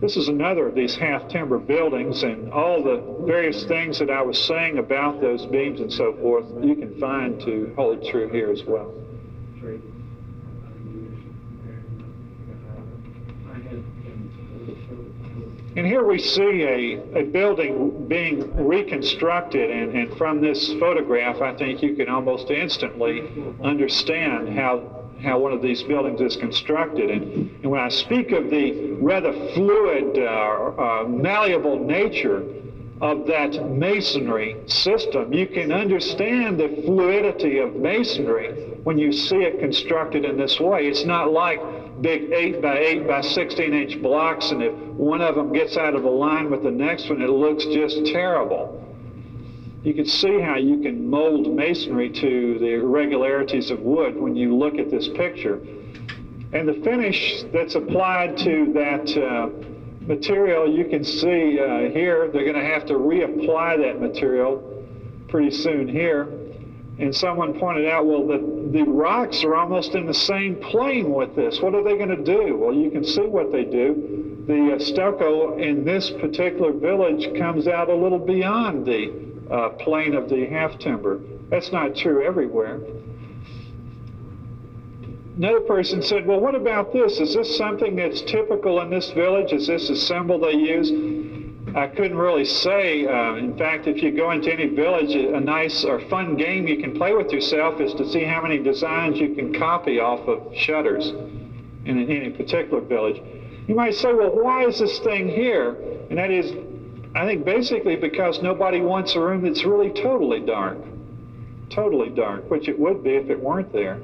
This is another of these half-timber buildings, and all the various things that I was saying about those beams and so forth, you can find to hold true here as well. And here we see a building being reconstructed, and from this photograph, I think you can almost instantly understand how one of these buildings is constructed. And when I speak of the rather fluid, malleable nature of that masonry system, you can understand the fluidity of masonry when you see it constructed in this way. It's not like big 8 by 8 by 16-inch blocks, and if one of them gets out of line with the next one, it looks just terrible. You can see how you can mold masonry to the irregularities of wood when you look at this picture. And the finish that's applied to that material, you can see here, they're going to have to reapply that material pretty soon here. And someone pointed out, well, the rocks are almost in the same plane with this. What are they going to do? Well, you can see what they do. The stucco in this particular village comes out a little beyond the plane of the half timber. That's not true everywhere. Another person said, well, what about this? Is this something that's typical in this village? Is this a symbol they use? I couldn't really say. In fact, if you go into any village, a nice or fun game you can play with yourself is to see how many designs you can copy off of shutters in any particular village. You might say, well, why is this thing here? And that is, I think, basically because nobody wants a room that's really totally dark, which it would be if it weren't there.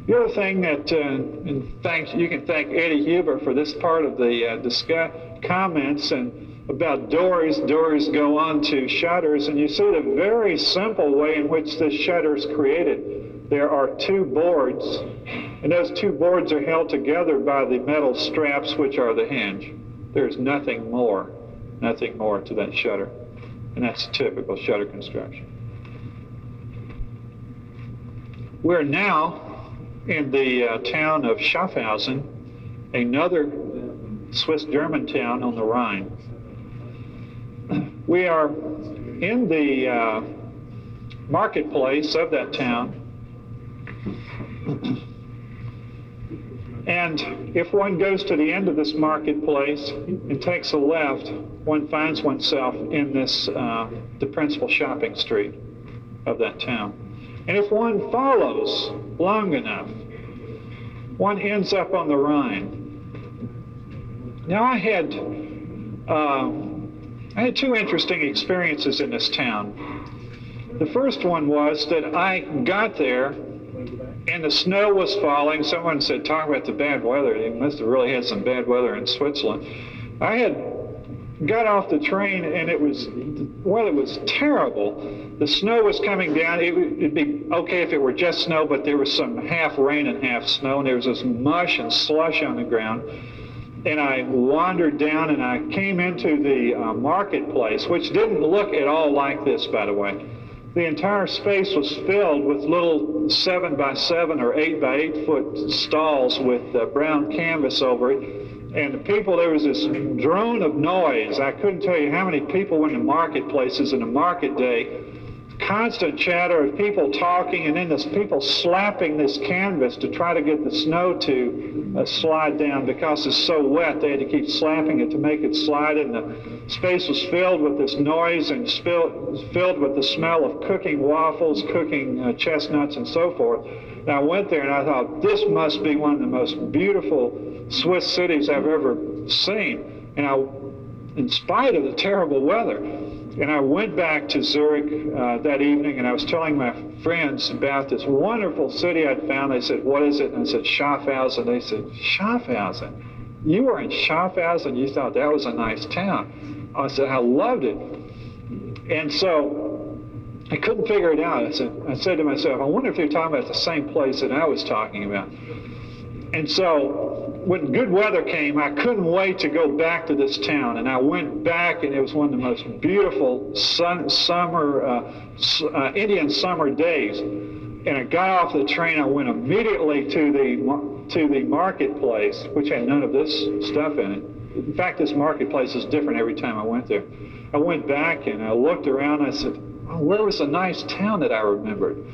The other thing that, you can thank Eddie Huber for this part of the comments and about doors. Doors go on to shutters, and you see the very simple way in which this shutter is created. There are two boards, and those two boards are held together by the metal straps, which are the hinge. There's nothing more. nothing more to that shutter. And that's typical shutter construction. We're now in the town of Schaffhausen, another Swiss-German town on the Rhine. We are in the marketplace of that town. And if one goes to the end of this marketplace and takes a left, one finds oneself in this, the principal shopping street of that town. And if one follows long enough, one ends up on the Rhine. Now I had 2 interesting experiences in this town. The first one was that I got there and the snow was falling. Someone said, talk about the bad weather. They must have really had some bad weather in Switzerland. I had got off the train and the weather was terrible. The snow was coming down. It'd be okay if it were just snow, but there was some half rain and half snow, and there was this mush and slush on the ground. And I wandered down and I came into the marketplace, which didn't look at all like this, by the way. The entire space was filled with little 7x7 or 8x8 foot stalls with brown canvas over it. And the people, there was this drone of noise. I couldn't tell you how many people were in the marketplaces in a market day. Constant chatter of people talking, and then there's people slapping this canvas to try to get the snow to slide down because it's so wet. They had to keep slapping it to make it slide, and the space was filled with this noise and filled with the smell of cooking waffles, cooking chestnuts, and so forth. And I went there and I thought, this must be one of the most beautiful Swiss cities I've ever seen. And in spite of the terrible weather. And I went back to Zurich that evening, and I was telling my friends about this wonderful city I'd found. They said, what is it? And I said, Schaffhausen. They said, Schaffhausen? You were in Schaffhausen? You thought that was a nice town. I said, I loved it. And so I couldn't figure it out. I said to myself, I wonder if they're talking about the same place that I was talking about. And so when good weather came, I couldn't wait to go back to this town. And I went back, and it was one of the most beautiful Indian summer days. And I got off the train. I went immediately to the marketplace, which had none of this stuff in it. In fact, this marketplace is different every time I went there. I went back and I looked around. And I said, oh, where was the nice town that I remembered?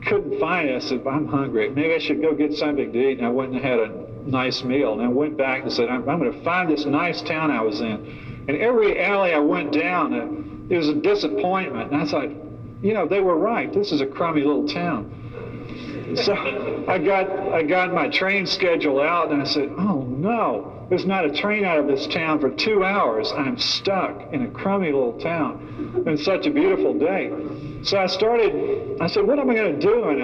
Couldn't find it. I said, I'm hungry. Maybe I should go get something to eat. And I went and had a nice meal. And I went back and said, I'm going to find this nice town I was in. And every alley I went down, it was a disappointment. And I thought, you know, they were right. This is a crummy little town. So I got my train schedule out, and I said, oh no, there's not a train out of this town for 2 hours. I'm stuck in a crummy little town. And it's such a beautiful day. So I said, what am I going to do? And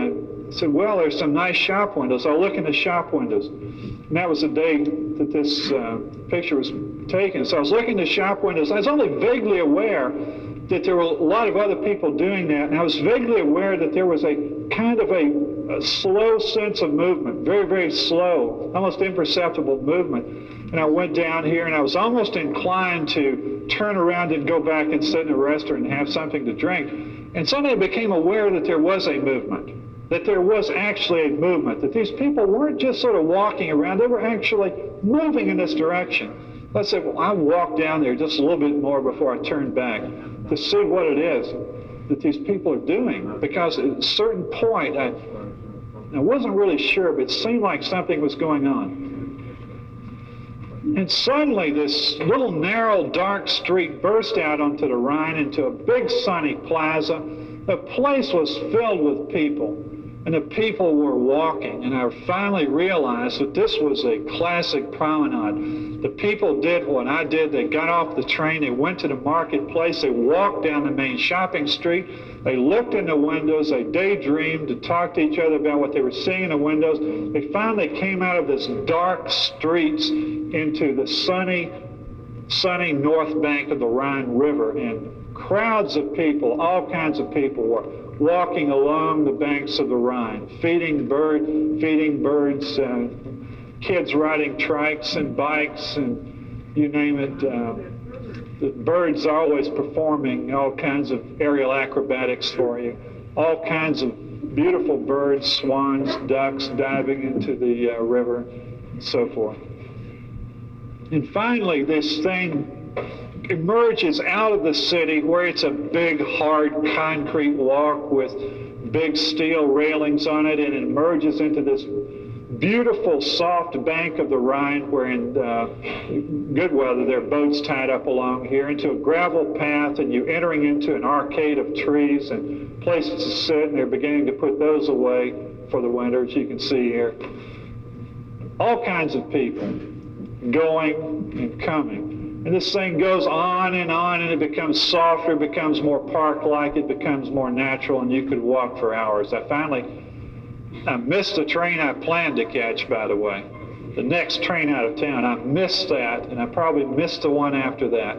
I said, well, there's some nice shop windows. I'll look in the shop windows. And that was the day that this picture was taken. So I was looking in the shop windows. I was only vaguely aware that there were a lot of other people doing that. And I was vaguely aware that there was a kind of a slow sense of movement, very, very slow, almost imperceptible movement. And I went down here, and I was almost inclined to turn around and go back and sit in a restaurant and have something to drink. And suddenly I became aware that there was a movement, that there was actually a movement, that these people weren't just sort of walking around, they were actually moving in this direction. I said, well, I'll walk down there just a little bit more before I turn back to see what it is that these people are doing. Because at a certain point, I wasn't really sure, but it seemed like something was going on. And suddenly this little narrow dark street burst out onto the Rhine into a big sunny plaza. The place was filled with people, and the people were walking. And I finally realized that this was a classic promenade. The people did what I did. They got off the train, they went to the marketplace, they walked down the main shopping street, they looked in the windows, they daydreamed to talk to each other about what they were seeing in the windows. They finally came out of this dark streets into the sunny north bank of the Rhine River, and crowds of people, all kinds of people were walking along the banks of the Rhine, feeding birds, kids riding trikes and bikes, and you name it, The birds are always performing all kinds of aerial acrobatics for you, all kinds of beautiful birds, swans, ducks diving into the river, and so forth. And finally, this thing emerges out of the city where it's a big, hard concrete walk with big steel railings on it, and it emerges into this beautiful, soft bank of the Rhine where in good weather there are boats tied up along here, into a gravel path, and you're entering into an arcade of trees and places to sit, and they're beginning to put those away for the winter, as you can see here. All kinds of people going and coming. And this thing goes on, and it becomes softer, it becomes more park-like, it becomes more natural, and you could walk for hours. I missed the train I planned to catch, by the way. The next train out of town, I missed that, and I probably missed the one after that.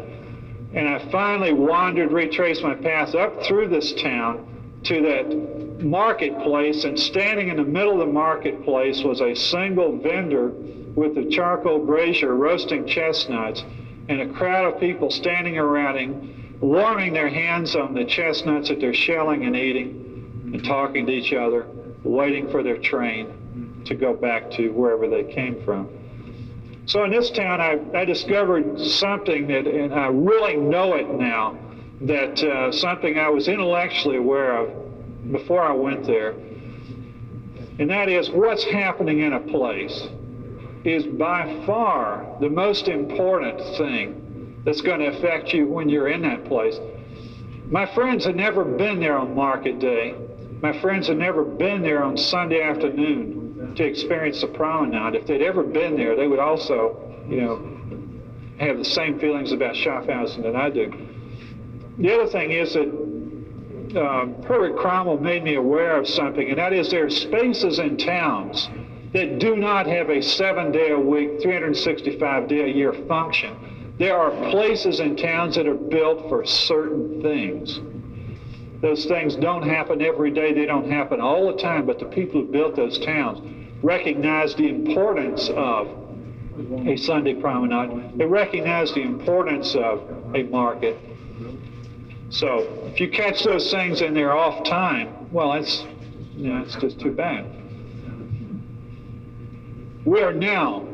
And I finally retraced my path up through this town to that marketplace, and standing in the middle of the marketplace was a single vendor with a charcoal brazier roasting chestnuts, and a crowd of people standing around him, warming their hands on the chestnuts that they're shelling and eating, and talking to each other, waiting for their train to go back to wherever they came from. So in this town, I discovered something that, and I really know it now, that something I was intellectually aware of before I went there, and that is what's happening in a place is by far the most important thing that's going to affect you when you're in that place. My friends had never been there on market day. My friends had never been there on Sunday afternoon to experience the promenade. If they'd ever been there, they would also, have the same feelings about Schaffhausen that I do. The other thing is that Herbert Cromwell made me aware of something, and that is there are spaces in towns that do not have a 7-day-a-week, 365-day-a-year function. There are places in towns that are built for certain things. Those things don't happen every day, they don't happen all the time, but the people who built those towns recognize the importance of a Sunday promenade. They recognize the importance of a market. So if you catch those things and they're off time, well, it's just too bad. We are now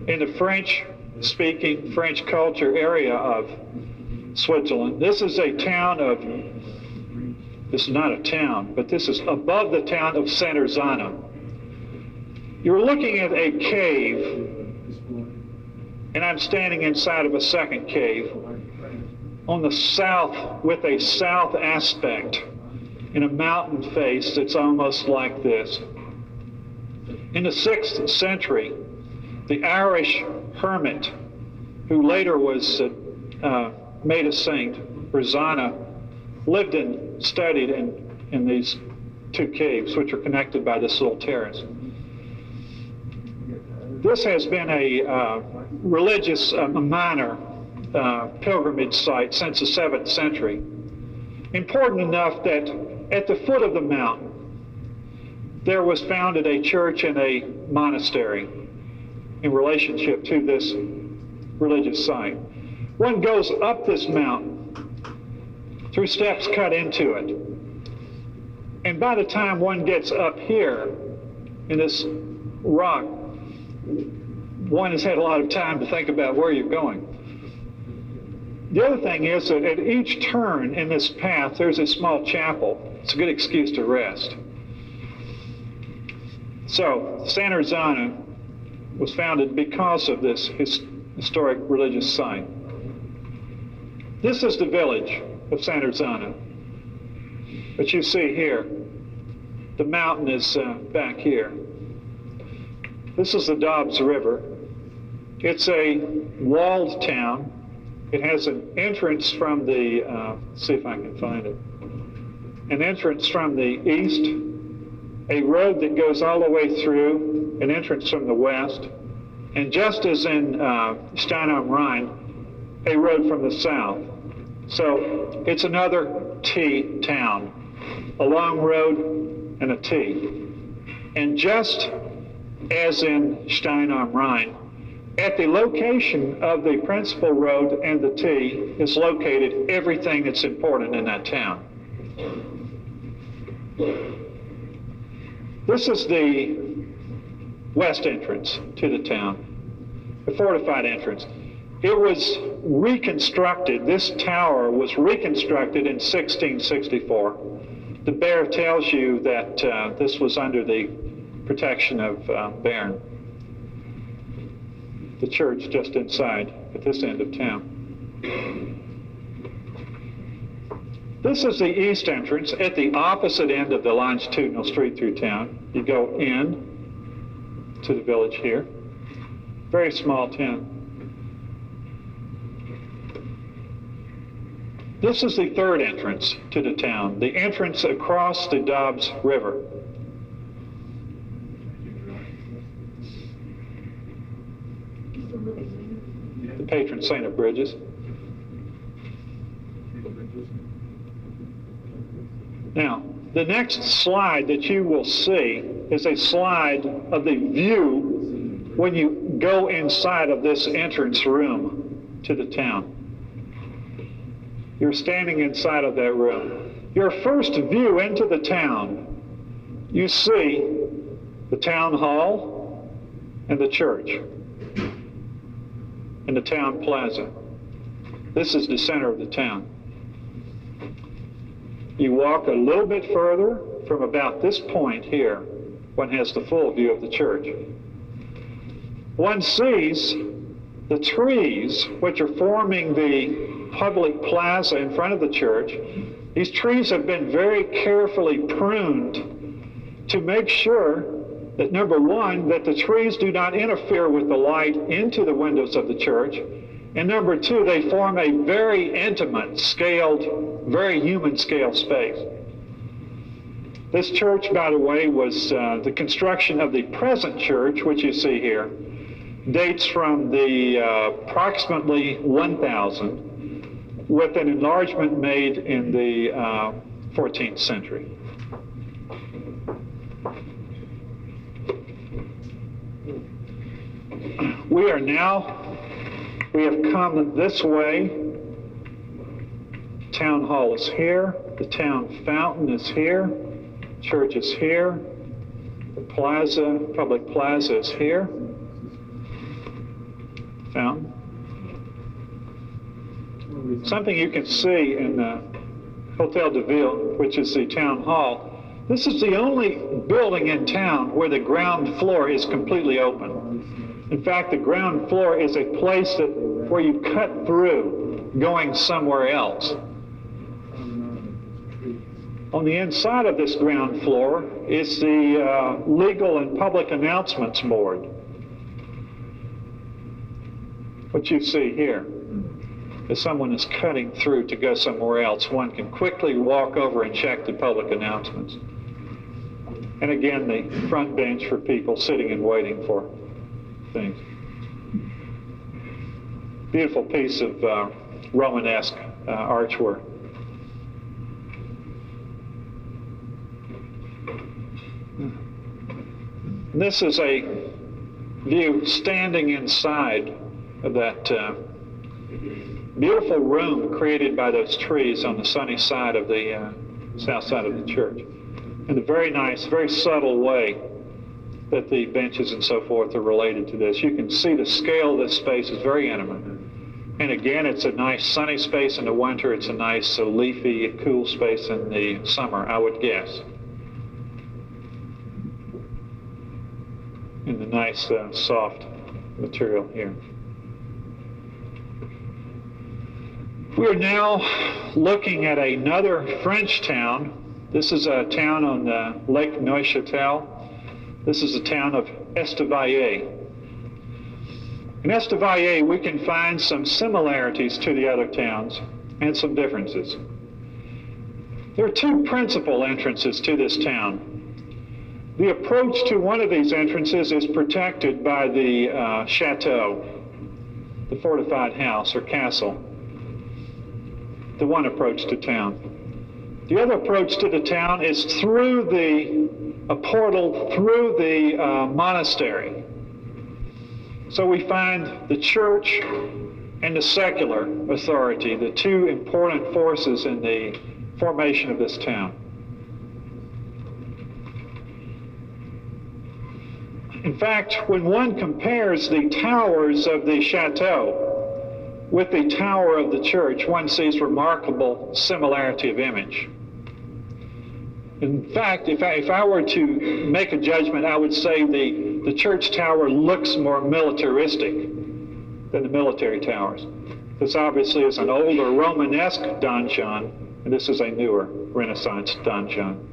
in the French-speaking, French culture area of Switzerland. This is a town of, this is not a town, but this is above the town of Santerzana. You're looking at a cave, and I'm standing inside of a second cave on the south, with a south aspect in a mountain face that's almost like this. In the 6th century, the Irish hermit, who later was made a saint, Verzana, lived and studied in these two caves, which are connected by this little terrace. This has been a religious, minor pilgrimage site since the 7th century. Important enough that at the foot of the mountain, there was founded a church and a monastery in relationship to this religious site. One goes up this mountain through steps cut into it. And by the time one gets up here in this rock, one has had a lot of time to think about where you're going. The other thing is that at each turn in this path, there's a small chapel. It's a good excuse to rest. So, Santerzana was founded because of this historic religious site. This is the village of Santerzana. But you see here, the mountain is back here. This is the Dobbs River. It's a walled town. It has an entrance from the, let's see if I can find it, an entrance from the east, a road that goes all the way through, an entrance from the west, and just as in Stein am Rhein, a road from the south. So it's another T town, a long road and a T. And just as in Stein am Rhein, At the location of the principal road and the T is located everything that's important in that town. This is the west entrance to the town, the fortified entrance. It was reconstructed, this tower was reconstructed in 1664. The bear tells you that this was under the protection of Bern, the church just inside at this end of town. This is the east entrance at the opposite end of the longitudinal street through town. You go in to the village here. Very small town. This is the third entrance to the town, the entrance across the Dobbs River. The patron saint of bridges. Now, the next slide that you will see is a slide of the view when you go inside of this entrance room to the town. You're standing inside of that room. Your first view into the town, you see the town hall and the church and the town plaza. This is the center of the town. You walk a little bit further from about this point here, one has the full view of the church. One sees the trees which are forming the public plaza in front of the church. These trees have been very carefully pruned to make sure that, number one, that the trees do not interfere with the light into the windows of the church, and number two, they form a very intimate, scaled, very human scale space. This church, by the way, was the construction of the present church, which you see here, dates from the approximately 1000, with an enlargement made in the 14th century. We have come this way. Town hall is here. The town fountain is here. Church is here. The plaza, public plaza is here. Fountain. Something you can see in the Hotel de Ville, which is the town hall. This is the only building in town where the ground floor is completely open. In fact, the ground floor is a place where you cut through going somewhere else. On the inside of this ground floor is the Legal and Public Announcements Board, what you see here. If someone is cutting through to go somewhere else, one can quickly walk over and check the public announcements. And again, the front bench for people sitting and waiting for things. Beautiful piece of Romanesque archwork. And this is a view standing inside of that beautiful room created by those trees on the sunny side of the south side of the church. In a very nice, very subtle way that the benches and so forth are related to this. You can see the scale of this space is very intimate. And again, it's a nice sunny space in the winter. It's a nice leafy, cool space in the summer, I would guess. In the nice, soft material here. We're now looking at another French town. This is a town on Lake Neuchâtel. This is the town of Estavayer. In Estavayer, we can find some similarities to the other towns and some differences. There are two principal entrances to this town. The approach to one of these entrances is protected by the chateau, the fortified house or castle, the one approach to town. The other approach to the town is through a portal through the monastery. So we find the church and the secular authority, the two important forces in the formation of this town. In fact, when one compares the towers of the chateau with the tower of the church, one sees remarkable similarity of image. In fact, if I were to make a judgment, I would say the church tower looks more militaristic than the military towers. This obviously is an older Romanesque donjon, and this is a newer Renaissance donjon.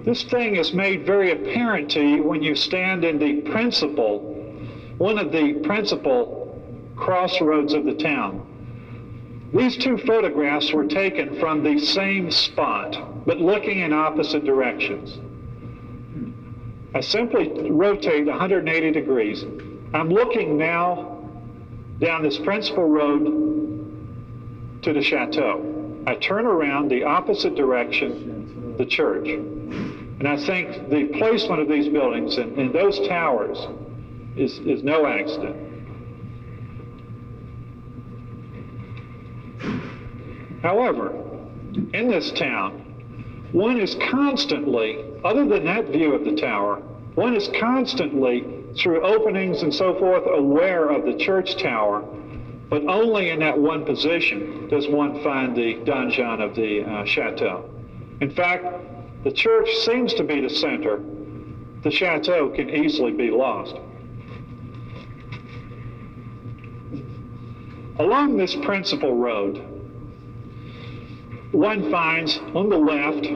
This thing is made very apparent to you when you stand in one of the principal crossroads of the town. These two photographs were taken from the same spot, but looking in opposite directions. I simply rotate 180 degrees. I'm looking now down this principal road to the chateau. I turn around the opposite direction, the church. And I think the placement of these buildings and those towers is no accident. However, in this town, one is constantly, other than that view of the tower, one is constantly, through openings and so forth, aware of the church tower, but only in that one position does one find the donjon of the chateau. In fact, the church seems to be the center. The chateau can easily be lost. Along this principal road, one finds on the left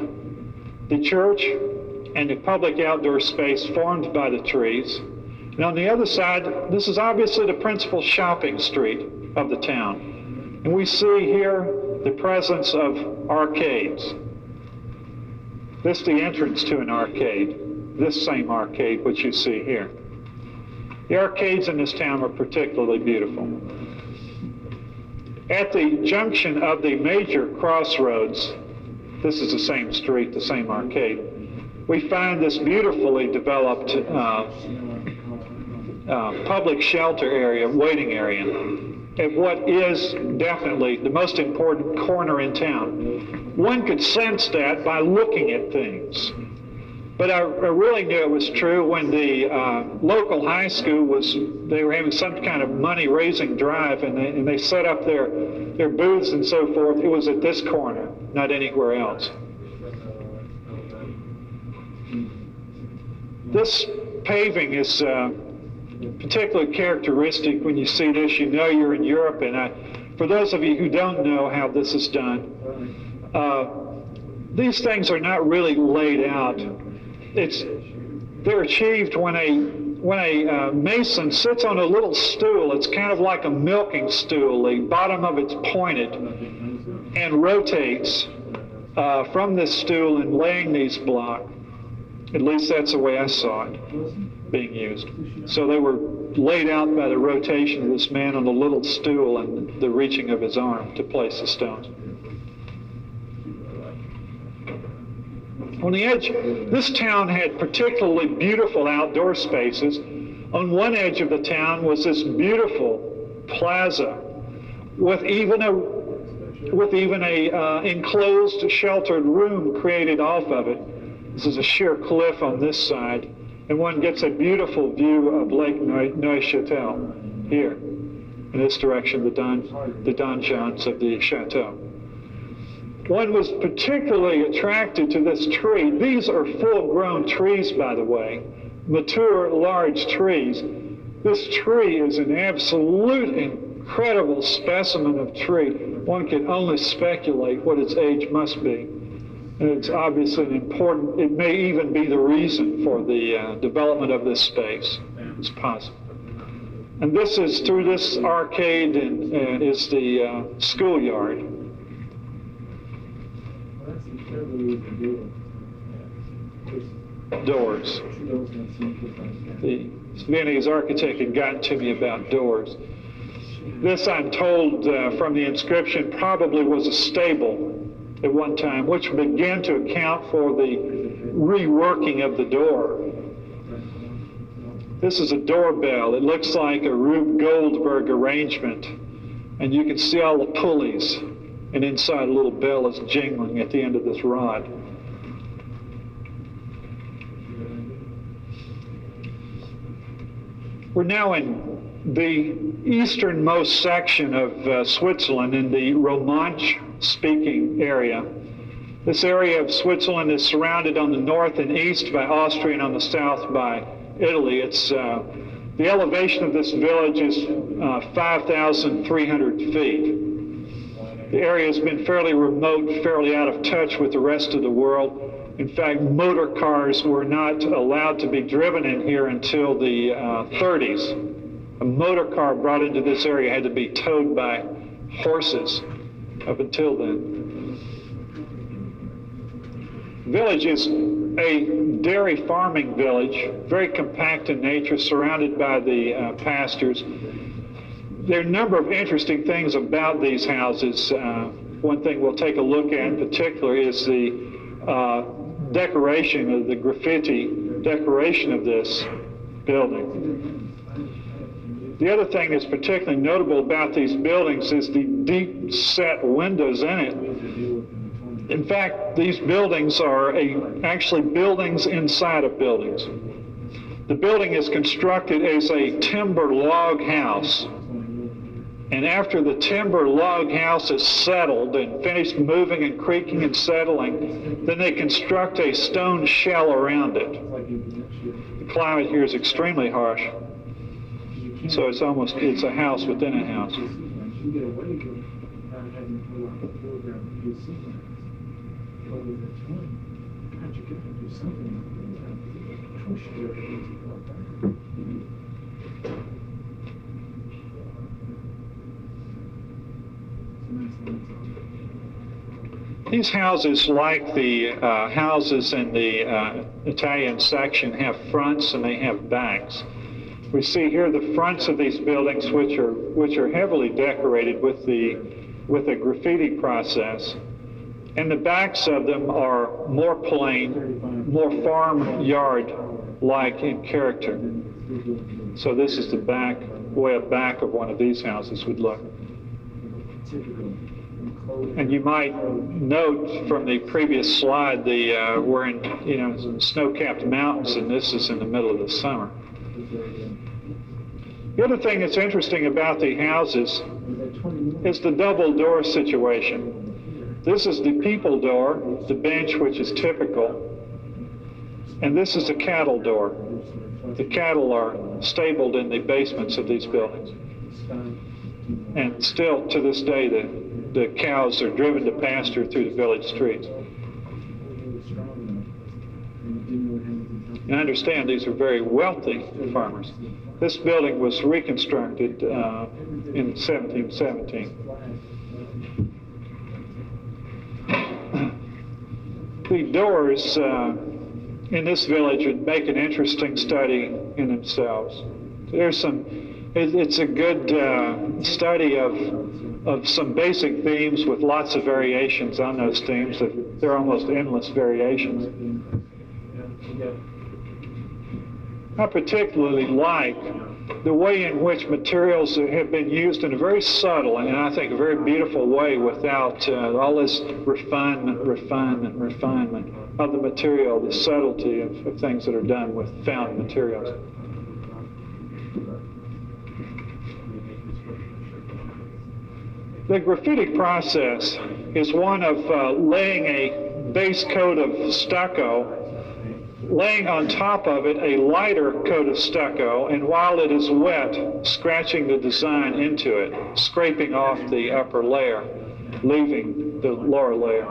the church and the public outdoor space formed by the trees. And on the other side, this is obviously the principal shopping street of the town. And we see here the presence of arcades. This is the entrance to an arcade, this same arcade which you see here. The arcades in this town are particularly beautiful. At the junction of the major crossroads, this is the same street, the same arcade, we find this beautifully developed public shelter area, waiting area, at what is definitely the most important corner in town. One could sense that by looking at things. But I really knew it was true when the local high school they were having some kind of money-raising drive, and they set up their booths and so forth. It was at this corner, not anywhere else. This paving is particularly characteristic. When you see this, you know you're in Europe. And for those of you who don't know how this is done, these things are not really laid out. They're achieved when a mason sits on a little stool. It's kind of like a milking stool. The bottom of it's pointed and rotates from this stool and laying these blocks. At least that's the way I saw it being used. So they were laid out by the rotation of this man on the little stool and the reaching of his arm to place the stones. On the edge, this town had particularly beautiful outdoor spaces. On one edge of the town was this beautiful plaza with even a enclosed, sheltered room created off of it. This is a sheer cliff on this side, and one gets a beautiful view of Lake Neuchâtel here. In this direction, the donjons of the chateau. One was particularly attracted to this tree. These are full-grown trees, by the way, mature, large trees. This tree is an absolute incredible specimen of tree. One can only speculate what its age must be. And it's obviously it may even be the reason for the development of this space. It's possible. And this is, through this arcade, and is the schoolyard. Doors. The Viennese architect had gotten to me about doors. This, I'm told from the inscription, probably was a stable at one time, which began to account for the reworking of the door. This is a doorbell. It looks like a Rube Goldberg arrangement, and you can see all the pulleys, and inside a little bell is jingling at the end of this rod. We're now in the easternmost section of Switzerland, in the Romansh-speaking area. This area of Switzerland is surrounded on the north and east by Austria and on the south by Italy. It's the elevation of this village is 5,300 feet. The area has been fairly remote, fairly out of touch with the rest of the world. In fact, motor cars were not allowed to be driven in here until the 30s. A motor car brought into this area had to be towed by horses up until then. The village is a dairy farming village, very compact in nature, surrounded by the pastures. There are a number of interesting things about these houses. One thing we'll take a look at in particular is the decoration of the graffiti decoration of this building. The other thing that's particularly notable about these buildings is the deep set windows in it. In fact, these buildings are actually buildings inside of buildings. The building is constructed as a timber log house. And after the timber log house is settled and finished moving and creaking and settling, then they construct a stone shell around it. The climate here is extremely harsh. So it's a house within a house. These houses, like the houses in the Italian section, have fronts and they have backs. We see here the fronts of these buildings, which are heavily decorated with the graffiti process, and the backs of them are more plain, more farmyard-like in character. So this is the way a back of one of these houses would look. And you might note from the previous slide, we're in snow-capped mountains, and this is in the middle of the summer. The other thing that's interesting about the houses is the double door situation. This is the people door, the bench, which is typical, and this is the cattle door. The cattle are stabled in the basements of these buildings. And still to this day, the cows are driven to pasture through the village streets. And I understand these are very wealthy farmers. This building was reconstructed in 1717. The doors in this village would make an interesting study in themselves. It's a good study of some basic themes with lots of variations on those themes. They're almost endless variations. I particularly like the way in which materials have been used in a very subtle and I think a very beautiful way without all this refinement of the material, the subtlety of things that are done with found materials. The graffiti process is one of laying a base coat of stucco, laying on top of it a lighter coat of stucco, and while it is wet, scratching the design into it, scraping off the upper layer, leaving the lower layer.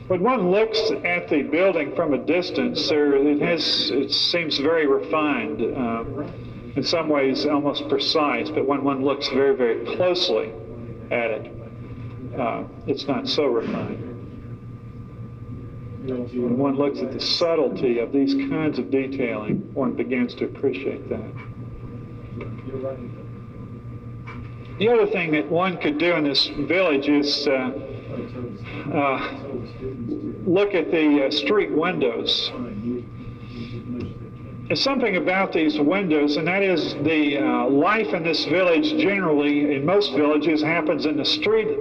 When one looks at the building from a distance, it seems very refined, in some ways almost precise, but when one looks very, very closely at it, it's not so refined. When one looks at the subtlety of these kinds of detailing, one begins to appreciate that. The other thing that one could do in this village is look at the street windows. There's something about these windows, and that is the life in this village generally, in most villages, happens in the street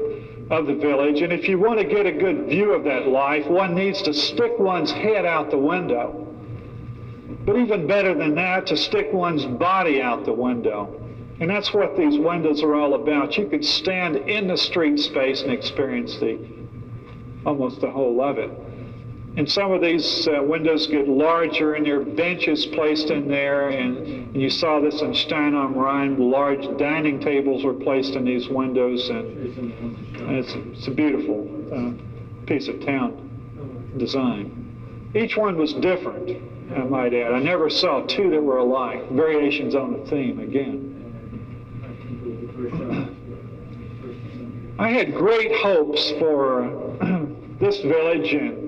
of the village. And if you want to get a good view of that life, one needs to stick one's head out the window. But even better than that, to stick one's body out the window. And that's what these windows are all about. You could stand in the street space and experience almost the whole of it. And some of these windows get larger, and there are benches placed in there, and you saw this in Stein am Rhein. Large dining tables were placed in these windows, and it's a beautiful piece of town design. Each one was different, I might add. I never saw two that were alike. Variations on the theme again. I had great hopes for this village, and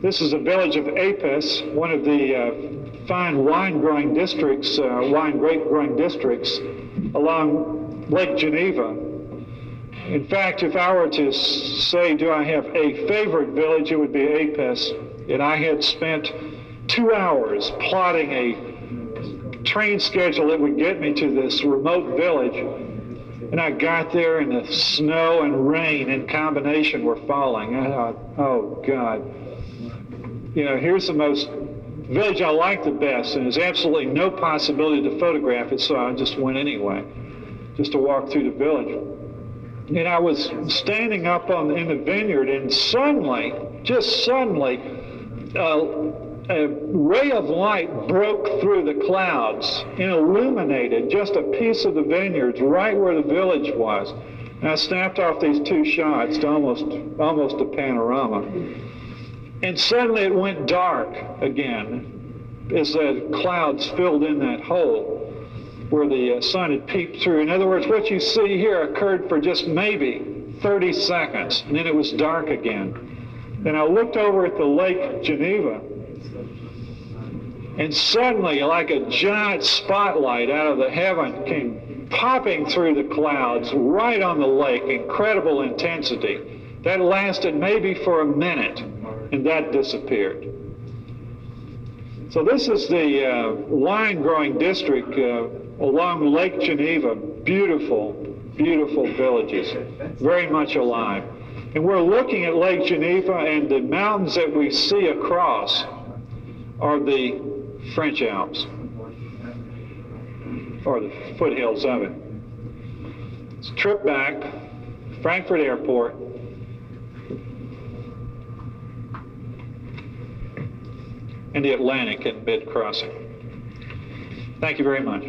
this is a village of Apis, one of the fine wine-growing districts, wine grape-growing districts along Lake Geneva. In fact, if I were to say, do I have a favorite village, it would be Apis. And I had spent 2 hours plotting a train schedule that would get me to this remote village. And I got there, and the snow and rain in combination were falling. I thought, oh, God. You know, here's the village I like the best, and there's absolutely no possibility to photograph it, so I just went anyway, just to walk through the village. And I was standing up in the vineyard, and suddenly, just suddenly, a ray of light broke through the clouds and illuminated just a piece of the vineyards right where the village was. And I snapped off these 2 shots to almost a panorama. And suddenly it went dark again as the clouds filled in that hole where the sun had peeped through. In other words, what you see here occurred for just maybe 30 seconds, and then it was dark again. Then I looked over at the Lake Geneva, and suddenly, like a giant spotlight out of the heaven, came popping through the clouds right on the lake, incredible intensity. That lasted maybe for a minute, and that disappeared. So this is the wine-growing district along Lake Geneva. Beautiful, beautiful villages, very much alive. And we're looking at Lake Geneva, and the mountains that we see across are the French Alps, or the foothills of it. It's a trip back, Frankfurt Airport, and the Atlantic at mid-crossing. Thank you very much.